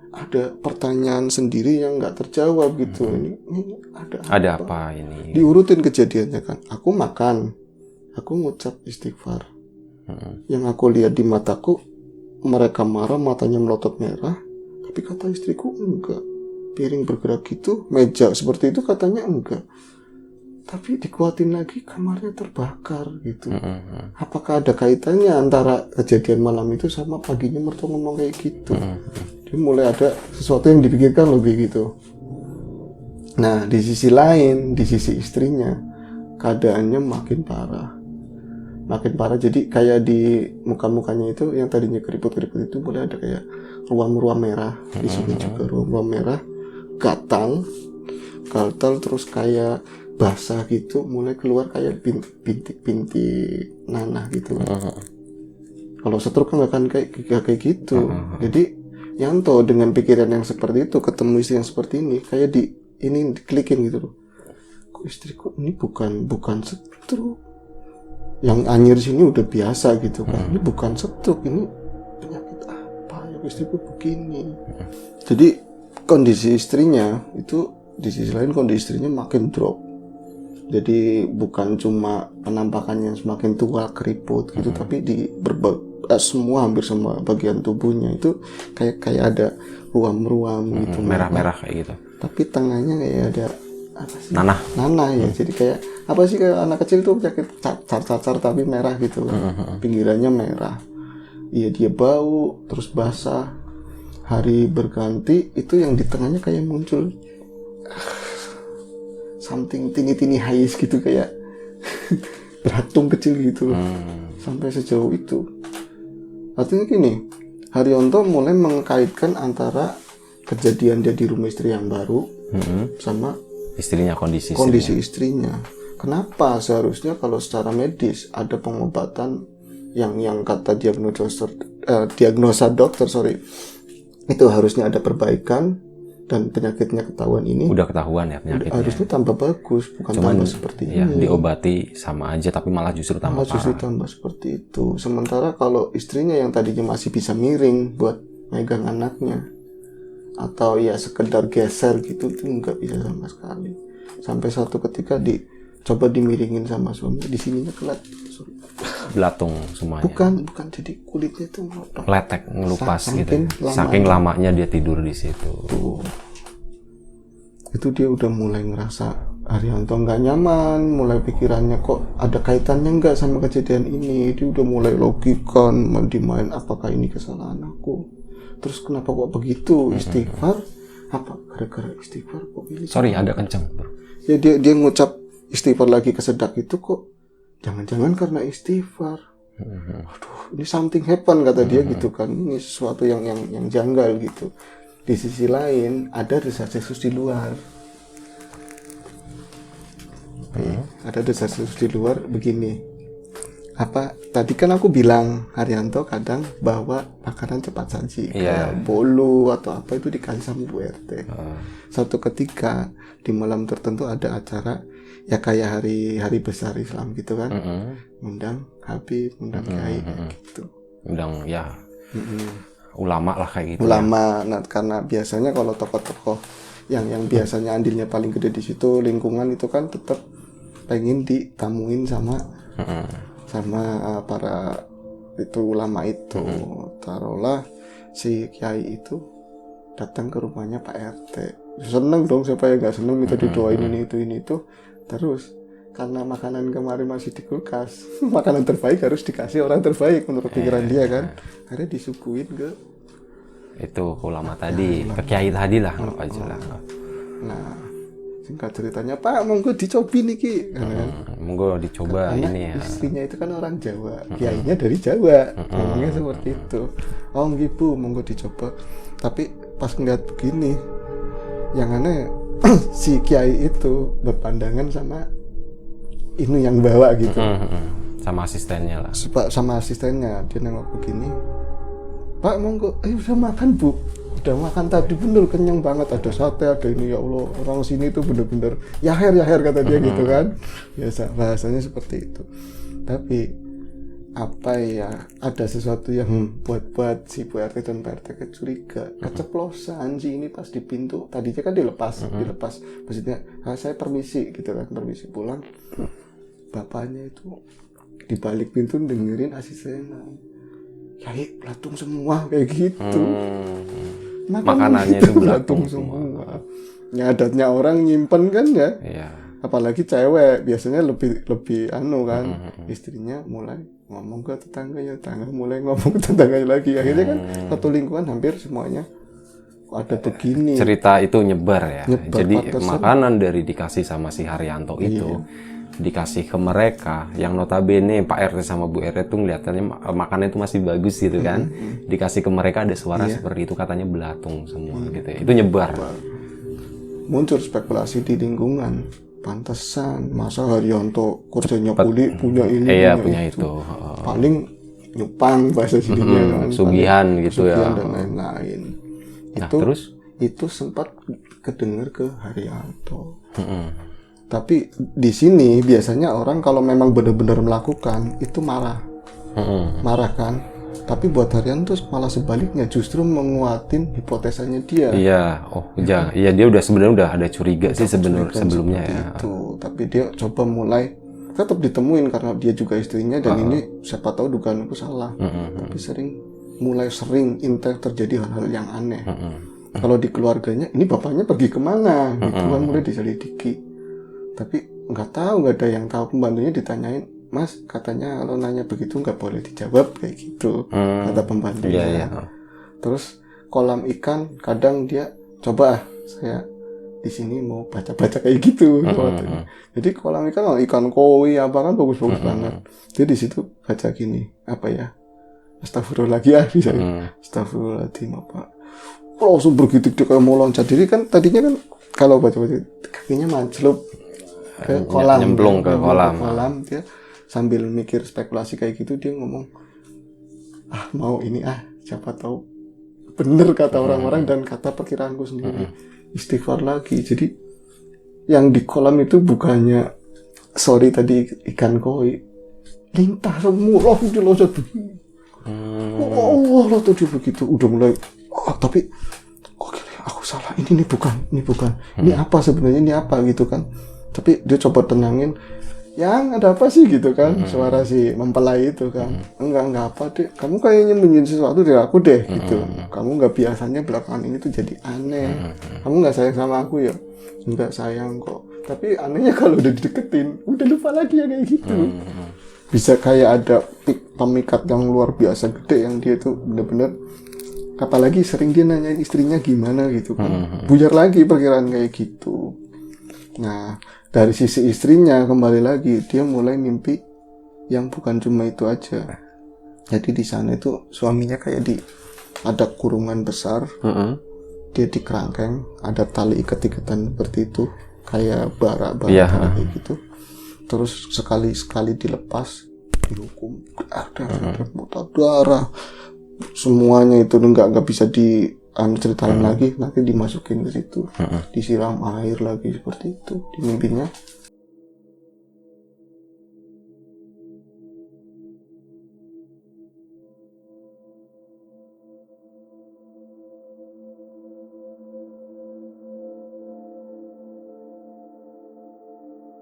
ada pertanyaan sendiri yang nggak terjawab gitu. Ini ada apa ini? Diurutin kejadiannya kan. Aku makan, aku ngucap istighfar. Yang aku lihat di mataku, mereka marah, matanya melotot merah. Tapi kata istriku enggak. Piring bergerak gitu, meja seperti itu katanya enggak. Tapi dikuatin lagi, kamarnya terbakar gitu. Apakah ada kaitannya antara kejadian malam itu sama paginya mertua ngomong kayak gitu? Dia mulai ada sesuatu yang dipikirkan lebih gitu. Nah, di sisi lain, di sisi istrinya, keadaannya makin parah. Jadi kayak di muka-mukanya itu yang tadinya keriput-keriput itu mulai ada kayak ruam-ruam merah di sini juga, ruam-ruam merah, gatal terus kayak basah gitu, mulai keluar kayak bintik-bintik nanah gitu. Kalau stroke kan nggak akan kayak gitu. Jadi Yanto dengan pikiran yang seperti itu ketemu istri yang seperti ini, kayak ini diklikin gitu loh. Kok istriku ini bukan stroke. Yang anyir sini udah biasa gitu kan. Ini bukan stroke, ini penyakit apa ya istriku begini. Jadi kondisi istrinya itu di sisi lain kondisi istrinya makin drop. Jadi bukan cuma penampakannya semakin tua keriput gitu, tapi di hampir semua bagian tubuhnya itu kayak ada ruam-ruam gitu, merah-merah kayak gitu. Tapi tengahnya kayak ada apa sih? Nanah ya. Jadi kayak apa sih, kayak anak kecil tuh penyakit cacar tapi merah gitu kan. Pinggirannya merah. Iya, dia bau terus basah. Hari berganti itu yang di tengahnya kayak muncul something tini hais gitu, kayak beratung kecil gitu. Sampai sejauh itu. Artinya gini, Haryanto mulai mengkaitkan antara kejadian dia di rumah istri yang baru sama istrinya, kondisi istrinya. Kenapa seharusnya kalau secara medis ada pengobatan yang kata diagnosa dokter itu harusnya ada perbaikan dan penyakitnya ketahuan ini. Udah ketahuan ya penyakitnya. Harusnya tambah bagus, bukan tambah seperti ini. Diobati sama aja tapi malah justru tambah parah. Justru tambah seperti itu. Sementara kalau istrinya yang tadinya masih bisa miring buat megang anaknya atau ya sekedar geser gitu, itu nggak bisa sama sekali. Sampai suatu ketika coba dimiringin sama suami, di sininya belatung semuanya. Bukan, jadi kulitnya itu letek, ngelupas gitu. Saking lamanya dia tidur di situ. Tuh. Itu dia udah mulai ngerasa Haryanto nggak nyaman, mulai pikirannya kok ada kaitannya nggak sama kejadian ini. Dia udah mulai logikan, dimain apakah ini kesalahan aku. Terus kenapa kok begitu? Istighfar apa? Gara-gara istighfar kok ini? Sorry, ada kenceng. Ya dia ngucap istighfar lagi ke sedak itu kok jangan-jangan karena istighfar. Aduh, ini something happen kata dia gitu kan. Ini sesuatu yang janggal gitu. Di sisi lain ada desas-desus di luar. ada desas-desus di luar begini. Apa tadi kan aku bilang Haryanto kadang bawa makanan cepat saji, kayak bolu atau apa itu dikasih sama Bu RT. Suatu ketika di malam tertentu ada acara ya kayak hari besar Islam gitu kan, undang Habib, undang Kiai gitu, undang ya ulama lah kayak gitu. Ulama, nah karena biasanya kalau tokoh-tokoh yang biasanya andilnya paling gede di situ lingkungan itu kan tetap pengen ditamuin sama para itu ulama itu. Taruhlah si kiai itu datang ke rumahnya Pak RT, seneng dong, siapa yang nggak seneng minta didoain ini itu. Terus karena makanan kemarin masih di kulkas, makanan terbaik harus dikasih orang terbaik menurut pikiran dia kan, akhirnya disuguhin ke itu ulama tadi, ke kiai tadi lah, nggak aja lah. Nah, singkat ceritanya, Pak, monggo dicobi niki, monggo dicoba karena ini ya. Istrinya itu kan orang Jawa, kiainya dari Jawa, ngomongnya seperti itu. Oh, gitu, monggo dicoba. Tapi pas ngeliat begini, yang aneh si kiai itu berpandangan sama ini yang bawa gitu, sama asistennya lah. Sama asistennya, dia nengok begini. Pak, monggo, udah makan Bu, udah makan tadi, bener kenyang banget, ada sate, ada ini, ya Allah, orang sini tuh bener-bener yaher kata dia gitu kan, biasa bahasanya seperti itu. Tapi apa ya, ada sesuatu yang buat si Bu RT dan Pak RT kecuriga, keceplosan sih ini pas di pintu, tadinya kan dilepas, maksudnya saya permisi gitu kan, permisi pulang, bapaknya itu di balik pintu dengerin asisten. Kiai belatung semua kayak gitu. Makanannya itu belatung semua. Ya adatnya orang nyimpen kan ya. Iya. Apalagi cewek biasanya lebih anu kan. Istrinya mulai ngomong ke tetangganya, tetangga mulai ngomong ke tetangganya lagi. Akhirnya kan satu lingkungan hampir semuanya ada begini. Cerita itu nyebar ya. Jadi makanan dari dikasih sama si Haryanto itu dikasih ke mereka yang notabene Pak RT sama Bu RT tuh ngeliatannya makannya itu masih bagus gitu kan, dikasih ke mereka ada suara seperti itu, katanya belatung semua gitu ya. Itu nyebar. Muncul spekulasi di lingkungan, pantesan masa Haryanto kerjanya kuli punya ini punya itu. Paling nyupang bahasa sininya kan, sugihan gitu sugihan ya dan lain-lain. Nah, terus itu sempat kedengar ke Haryanto. Tapi di sini biasanya orang kalau memang benar-benar melakukan itu marah kan. Tapi buat Haryanto malah sebaliknya, justru menguatin hipotesanya dia. Iya, dia sebenarnya udah ada curiga sih sebelumnya ya. Itu, tapi dia coba mulai tetap ditemuin karena dia juga istrinya dan ini siapa tahu dugaanku salah. Tapi mulai sering intens terjadi hal-hal yang aneh. Kalau di keluarganya, ini bapaknya pergi kemana? Gitu kan mulai diselidiki. Tapi nggak ada yang tahu. Pembantunya ditanyain, Mas, katanya kalau nanya begitu nggak boleh dijawab kayak gitu, kata pembantunya. Terus kolam ikan kadang dia coba, saya di sini mau baca-baca kayak gitu. Jadi kolam ikan koi apa kan bagus-bagus banget. Dia di situ baca gini, apa ya? Astagfirullahaladzim ya, bisa. Astagfirullahaladzim apa? Langsung bergidik dia kayak mau loncat. Jadi kan tadinya kan kalau baca-baca kakinya mancelup ke kolam, nyemplung ke kolam. Dia sambil mikir spekulasi kayak gitu, dia ngomong, mau ini siapa tahu bener kata orang-orang dan kata perkiraanku sendiri. Istighfar lagi. Jadi yang di kolam itu bukannya tadi ikan koi, lintah semua dia loncat begini. Allah tuh dia begitu udah mulai tapi oke, aku salah, ini bukan ini apa sebenarnya, ini apa gitu kan. Tapi dia coba tenangin, yang ada apa sih gitu kan, suara si mempelai itu kan, enggak apa deh, kamu kayaknya nyembunyiin sesuatu dari aku deh gitu, kamu nggak biasanya belakangan ini tuh jadi aneh, kamu nggak sayang sama aku ya, nggak sayang kok, tapi anehnya kalau udah dideketin udah lupa lagi ya kayak gitu. Bisa kayak ada pemikat yang luar biasa gede yang dia tuh bener-bener, apalagi sering dia nanyain istrinya gimana gitu kan, buyar lagi perkiraan kayak gitu. Nah, dari sisi istrinya kembali lagi, dia mulai mimpi yang bukan cuma itu aja. Jadi di sana itu suaminya kayak ada kurungan besar, dia di kerangkeng, ada tali ikat-ikatan seperti itu, kayak bara kayak gitu. terus sekali dilepas dihukum, ada muntah darah, semuanya itu nggak bisa ceritain lagi, nanti dimasukin ke situ, disiram air lagi seperti itu di mimpinya.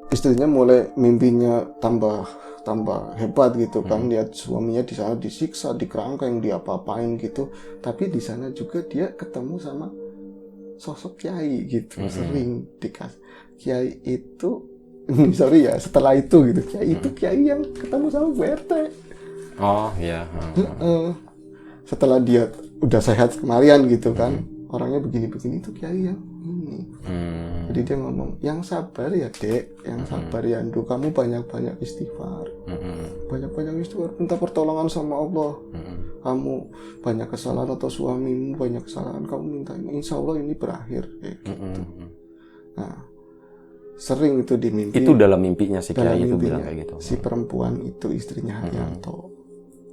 Istrinya mulai mimpinya tambah hebat gitu kan, lihat suaminya di sana disiksa, dikerangkeng, diapa-apain gitu. Tapi di sana juga dia ketemu sama sosok kiai gitu, sering dikasih kiai itu. Sorry ya, setelah itu gitu, kiai yang ketemu sama Bu RT. Oh iya. Setelah dia udah sehat kemarin gitu kan, orangnya begini-begini itu kiai yang ini. Jadi dia ngomong, yang sabar ya dek, yang sabar ya Ndu, kamu banyak-banyak istighfar, banyak-banyak istighfar, minta pertolongan sama Allah. Kamu banyak kesalahan atau suamimu banyak kesalahan, kamu minta ini, insya Allah ini berakhir kayak gitu. Nah, sering itu di mimpi. Itu dalam mimpinya si kiai itu bilang kayak gitu. Si perempuan itu istrinya Haryanto.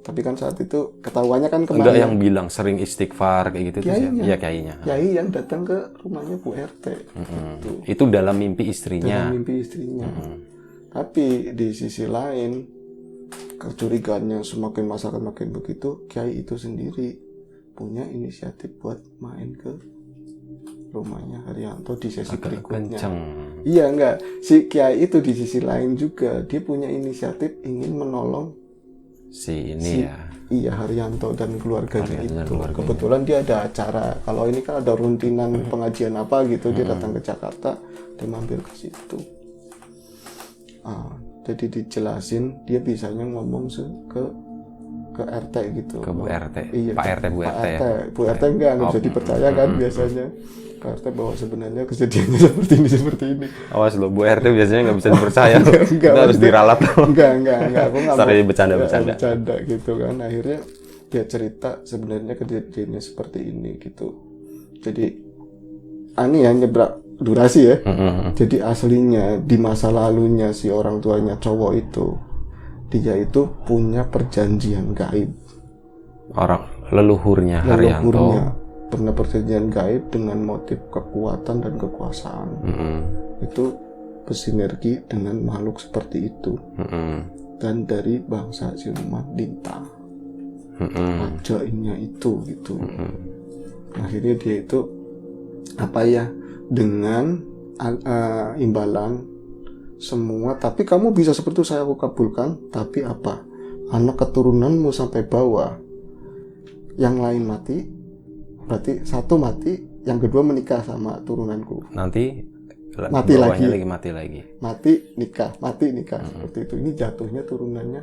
Tapi kan saat itu ketahuannya kan kemarin. Enggak yang bilang sering istighfar kayak gitu. Iya kiainya. Kiai yang datang ke rumahnya Bu RT. Gitu. Itu dalam mimpi istrinya. Dalam mimpi istrinya. Tapi di sisi lain kecurigaannya semakin makin begitu, kiai itu sendiri punya inisiatif buat main ke rumahnya Haryanto di sesi berikutnya. Kenceng. Iya enggak, si kiai itu di sisi lain juga dia punya inisiatif ingin menolong si ini ya. Iya, Haryanto dan keluarganya itu. Kebetulan dia ada acara. Kalau ini kan ada runtinan pengajian apa gitu, dia datang ke Jakarta, dia mampir ke situ. Jadi dijelasin, dia bisanya ngomong ke RT gitu. Ke Bu RT. Iya, Pak RT, Bu RT ya. Bu RT enggak bisa dipercaya kan biasanya. Pak RT bahwa sebenarnya kejadiannya seperti ini. Awas lo, Bu RT biasanya nggak bisa dipercaya. Kita harus diralat. Enggak. Aku nggak mau bercanda gitu kan. Akhirnya dia cerita sebenarnya kejadiannya seperti ini gitu. Jadi ini ya nyebrak durasi ya. Jadi aslinya di masa lalunya si orang tuanya cowok itu, dia itu punya perjanjian gaib. Orang leluhurnya Haryanto pernah perjanjian gaib dengan motif kekuatan dan kekuasaan. Itu bersinergi dengan makhluk seperti itu. Dan dari bangsa siluman lintang. Ajaibnya itu gitu. Akhirnya dia itu dengan imbalan semua, tapi kamu bisa seperti itu, saya aku kabulkan, tapi anak keturunanmu sampai bawah yang lain mati, berarti satu mati, yang kedua menikah sama turunanku, nanti mati lagi nikah seperti itu. Ini jatuhnya turunannya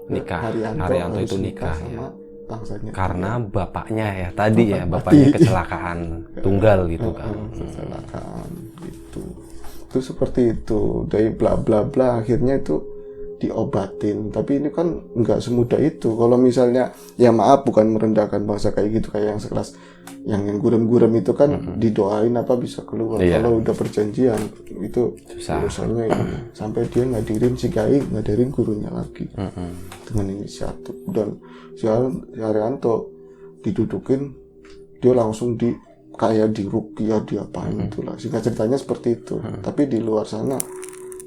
nikah. Haryanto itu nikah sama bangsanya karena bapaknya ya tadi bapaknya kecelakaan tunggal gitu kan. Kecelakaan gitu. Itu seperti itu, dari bla bla bla, akhirnya itu diobatin. Tapi ini kan nggak semudah itu. Kalau misalnya, ya maaf bukan merendahkan bangsa kayak gitu, kayak yang sekelas yang gurem-gurem itu kan didoain bisa keluar. Kalau udah perjanjian itu urusannya ini. Sampai dia ngadirin si kiai, ngadirin gurunya lagi dengan inisiatif. Dan si Haryanto didudukin, dia langsung kayak diruqyah, diapain itulah. Singkat ceritanya seperti itu. Tapi di luar sana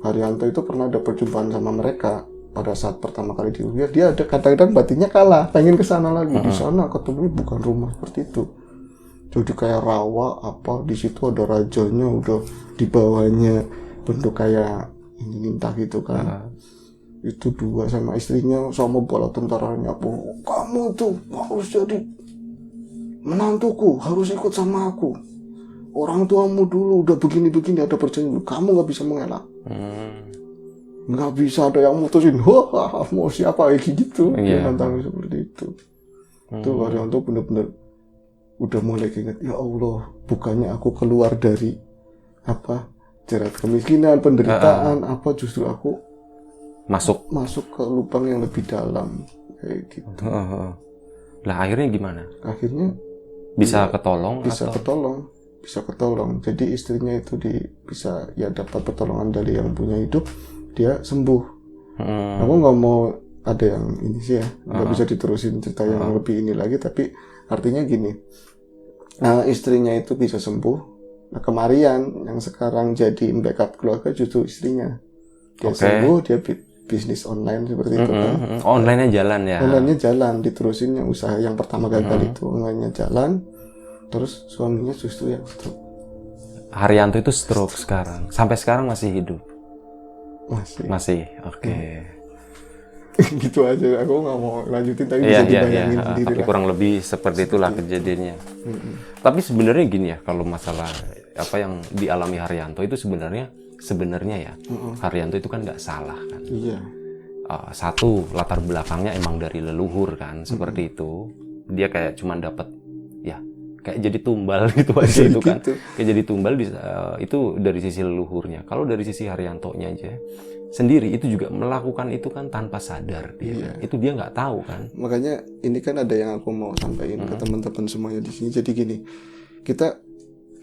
Haryanto itu pernah ada perjumpaan sama mereka pada saat pertama kali diruqyah. Dia ada kadang-kadang batinnya kalah, pengen kesana lagi. Di sana ketemu bukan rumah seperti itu. Jadi kayak rawa di situ ada rajanya, udah di bawahnya bentuk kayak ini entah gitu kan. Itu dua sama istrinya sama bala tentaranya, kamu tuh harus jadi menantuku, harus ikut sama aku. Orang tuamu dulu udah begini-begini, ada perjanjian, kamu nggak bisa mengelak. Nggak bisa ada yang mutusin, mau siapa kayak gitu. Dia nantang seperti itu. Itu Haryanto bener-bener udah mulai ingat, ya Allah, bukannya aku keluar dari jerat kemiskinan, penderitaan, justru aku masuk ke lubang yang lebih dalam kayak gitu. Lah akhirnya gimana? Akhirnya bisa ketolong. Jadi istrinya itu bisa dapat pertolongan dari yang punya hidup. dia sembuh. Aku nggak mau ada yang ini sih ya, nggak bisa diterusin cerita yang lebih ini lagi, tapi artinya gini, istrinya itu bisa sembuh. Nah, kemarian yang sekarang jadi backup keluarga justru istrinya. Dia sembuh, dia bisnis online seperti itu kan. Online-nya jalan ya. Online-nya jalan, diterusin yang usaha yang pertama gagal itu, online-nya jalan. Terus suaminya justru yang stroke. Haryanto itu stroke sekarang. Sampai sekarang masih hidup. Masih. Oke. Gitu aja, aku nggak mau lanjutin tapi bisa dibayangin sendiri. Tapi kurang lebih seperti itulah kejadiannya. Tapi sebenarnya gini ya, kalau masalah apa yang dialami Haryanto itu sebenarnya ya, Haryanto itu kan nggak salah kan. Iya. Satu, latar belakangnya emang dari leluhur kan, seperti itu. Dia kayak cuman dapat ya kayak jadi tumbal gitu aja itu kan. Kayak jadi tumbal itu dari sisi leluhurnya. Kalau dari sisi Haryantonya aja sendiri itu juga melakukan itu kan tanpa sadar dia. Itu dia nggak tahu kan. Makanya ini kan ada yang aku mau sampaikan ke teman-teman semuanya di sini. Jadi gini, kita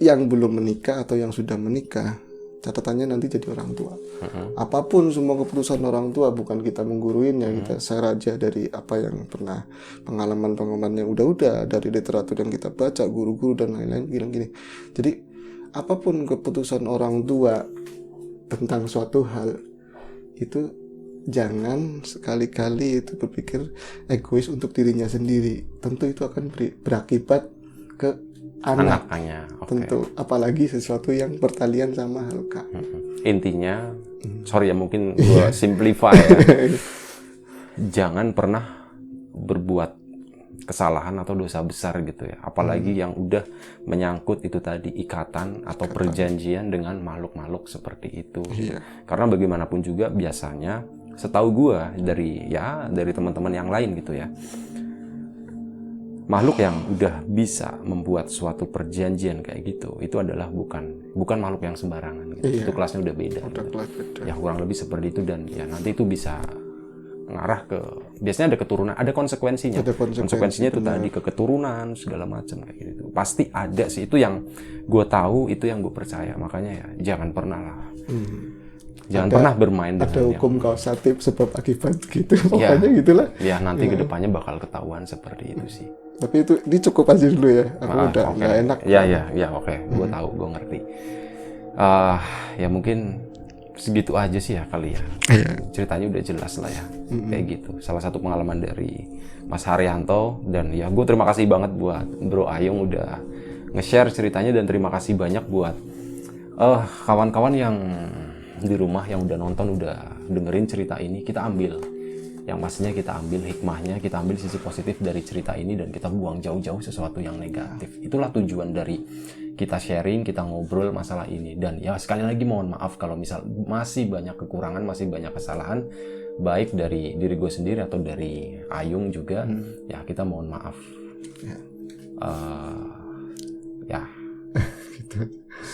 yang belum menikah atau yang sudah menikah, catatannya nanti jadi orang tua. Apapun semua keputusan orang tua, bukan kita mengguruin ya, kita share aja dari apa yang pernah pengalaman yang udah dari literatur yang kita baca, guru-guru dan lain-lain bilang gini. Jadi apapun keputusan orang tua tentang suatu hal itu jangan sekali-kali itu berpikir egois untuk dirinya sendiri. Tentu itu akan berakibat ke anaknya. Tentu, apalagi sesuatu yang bertalian sama Halka. Intinya, sorry ya mungkin gue simplify ya. Jangan pernah berbuat kesalahan atau dosa besar gitu ya. Apalagi yang udah menyangkut itu tadi ikatan atau perjanjian dengan makhluk-makhluk seperti itu. Karena bagaimanapun juga biasanya setahu gue dari teman-teman yang lain gitu ya. Makhluk yang udah bisa membuat suatu perjanjian kayak gitu, itu adalah bukan makhluk yang sembarangan gitu. Itu kelasnya udah beda. Ya kurang lebih seperti itu, dan ya nanti itu bisa ngarah ke, biasanya ada keturunan, ada konsekuensinya. Konsekuensinya itu tadi ke keturunan segala macam kayak gitu. Pasti ada sih, itu yang gue tahu, itu yang gue percaya. Makanya ya jangan pernah lah. Jangan pernah bermain dengan ada hukum kausatif sebab akibat gitu. Pokoknya gitulah. Ya nanti kedepannya bakal ketahuan seperti itu sih. Tapi ini cukup aja dulu ya. Aku udah nggak enak. Ya oke. Gue tahu, gue ngerti. Ya mungkin segitu aja sih ya kali ya. Ceritanya udah jelas lah ya. Kayak gitu. Salah satu pengalaman dari Mas Haryanto, dan ya gue terima kasih banget buat Bro Ayung udah nge-share ceritanya, dan terima kasih banyak buat kawan-kawan yang di rumah yang udah nonton, udah dengerin cerita ini. Kita ambil yang pastinya, kita ambil hikmahnya, kita ambil sisi positif dari cerita ini, dan kita buang jauh-jauh sesuatu yang negatif. Itulah tujuan dari kita sharing, kita ngobrol masalah ini. Dan ya sekali lagi mohon maaf kalau misal masih banyak kekurangan, masih banyak kesalahan, baik dari diri gue sendiri atau dari Ayung juga. Ya kita mohon maaf.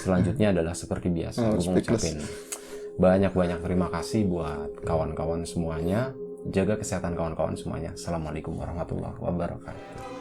Selanjutnya adalah seperti biasa, gue mengucapkan banyak-banyak terima kasih buat kawan-kawan semuanya. Jaga kesehatan kawan-kawan semuanya. Assalamualaikum warahmatullahi wabarakatuh.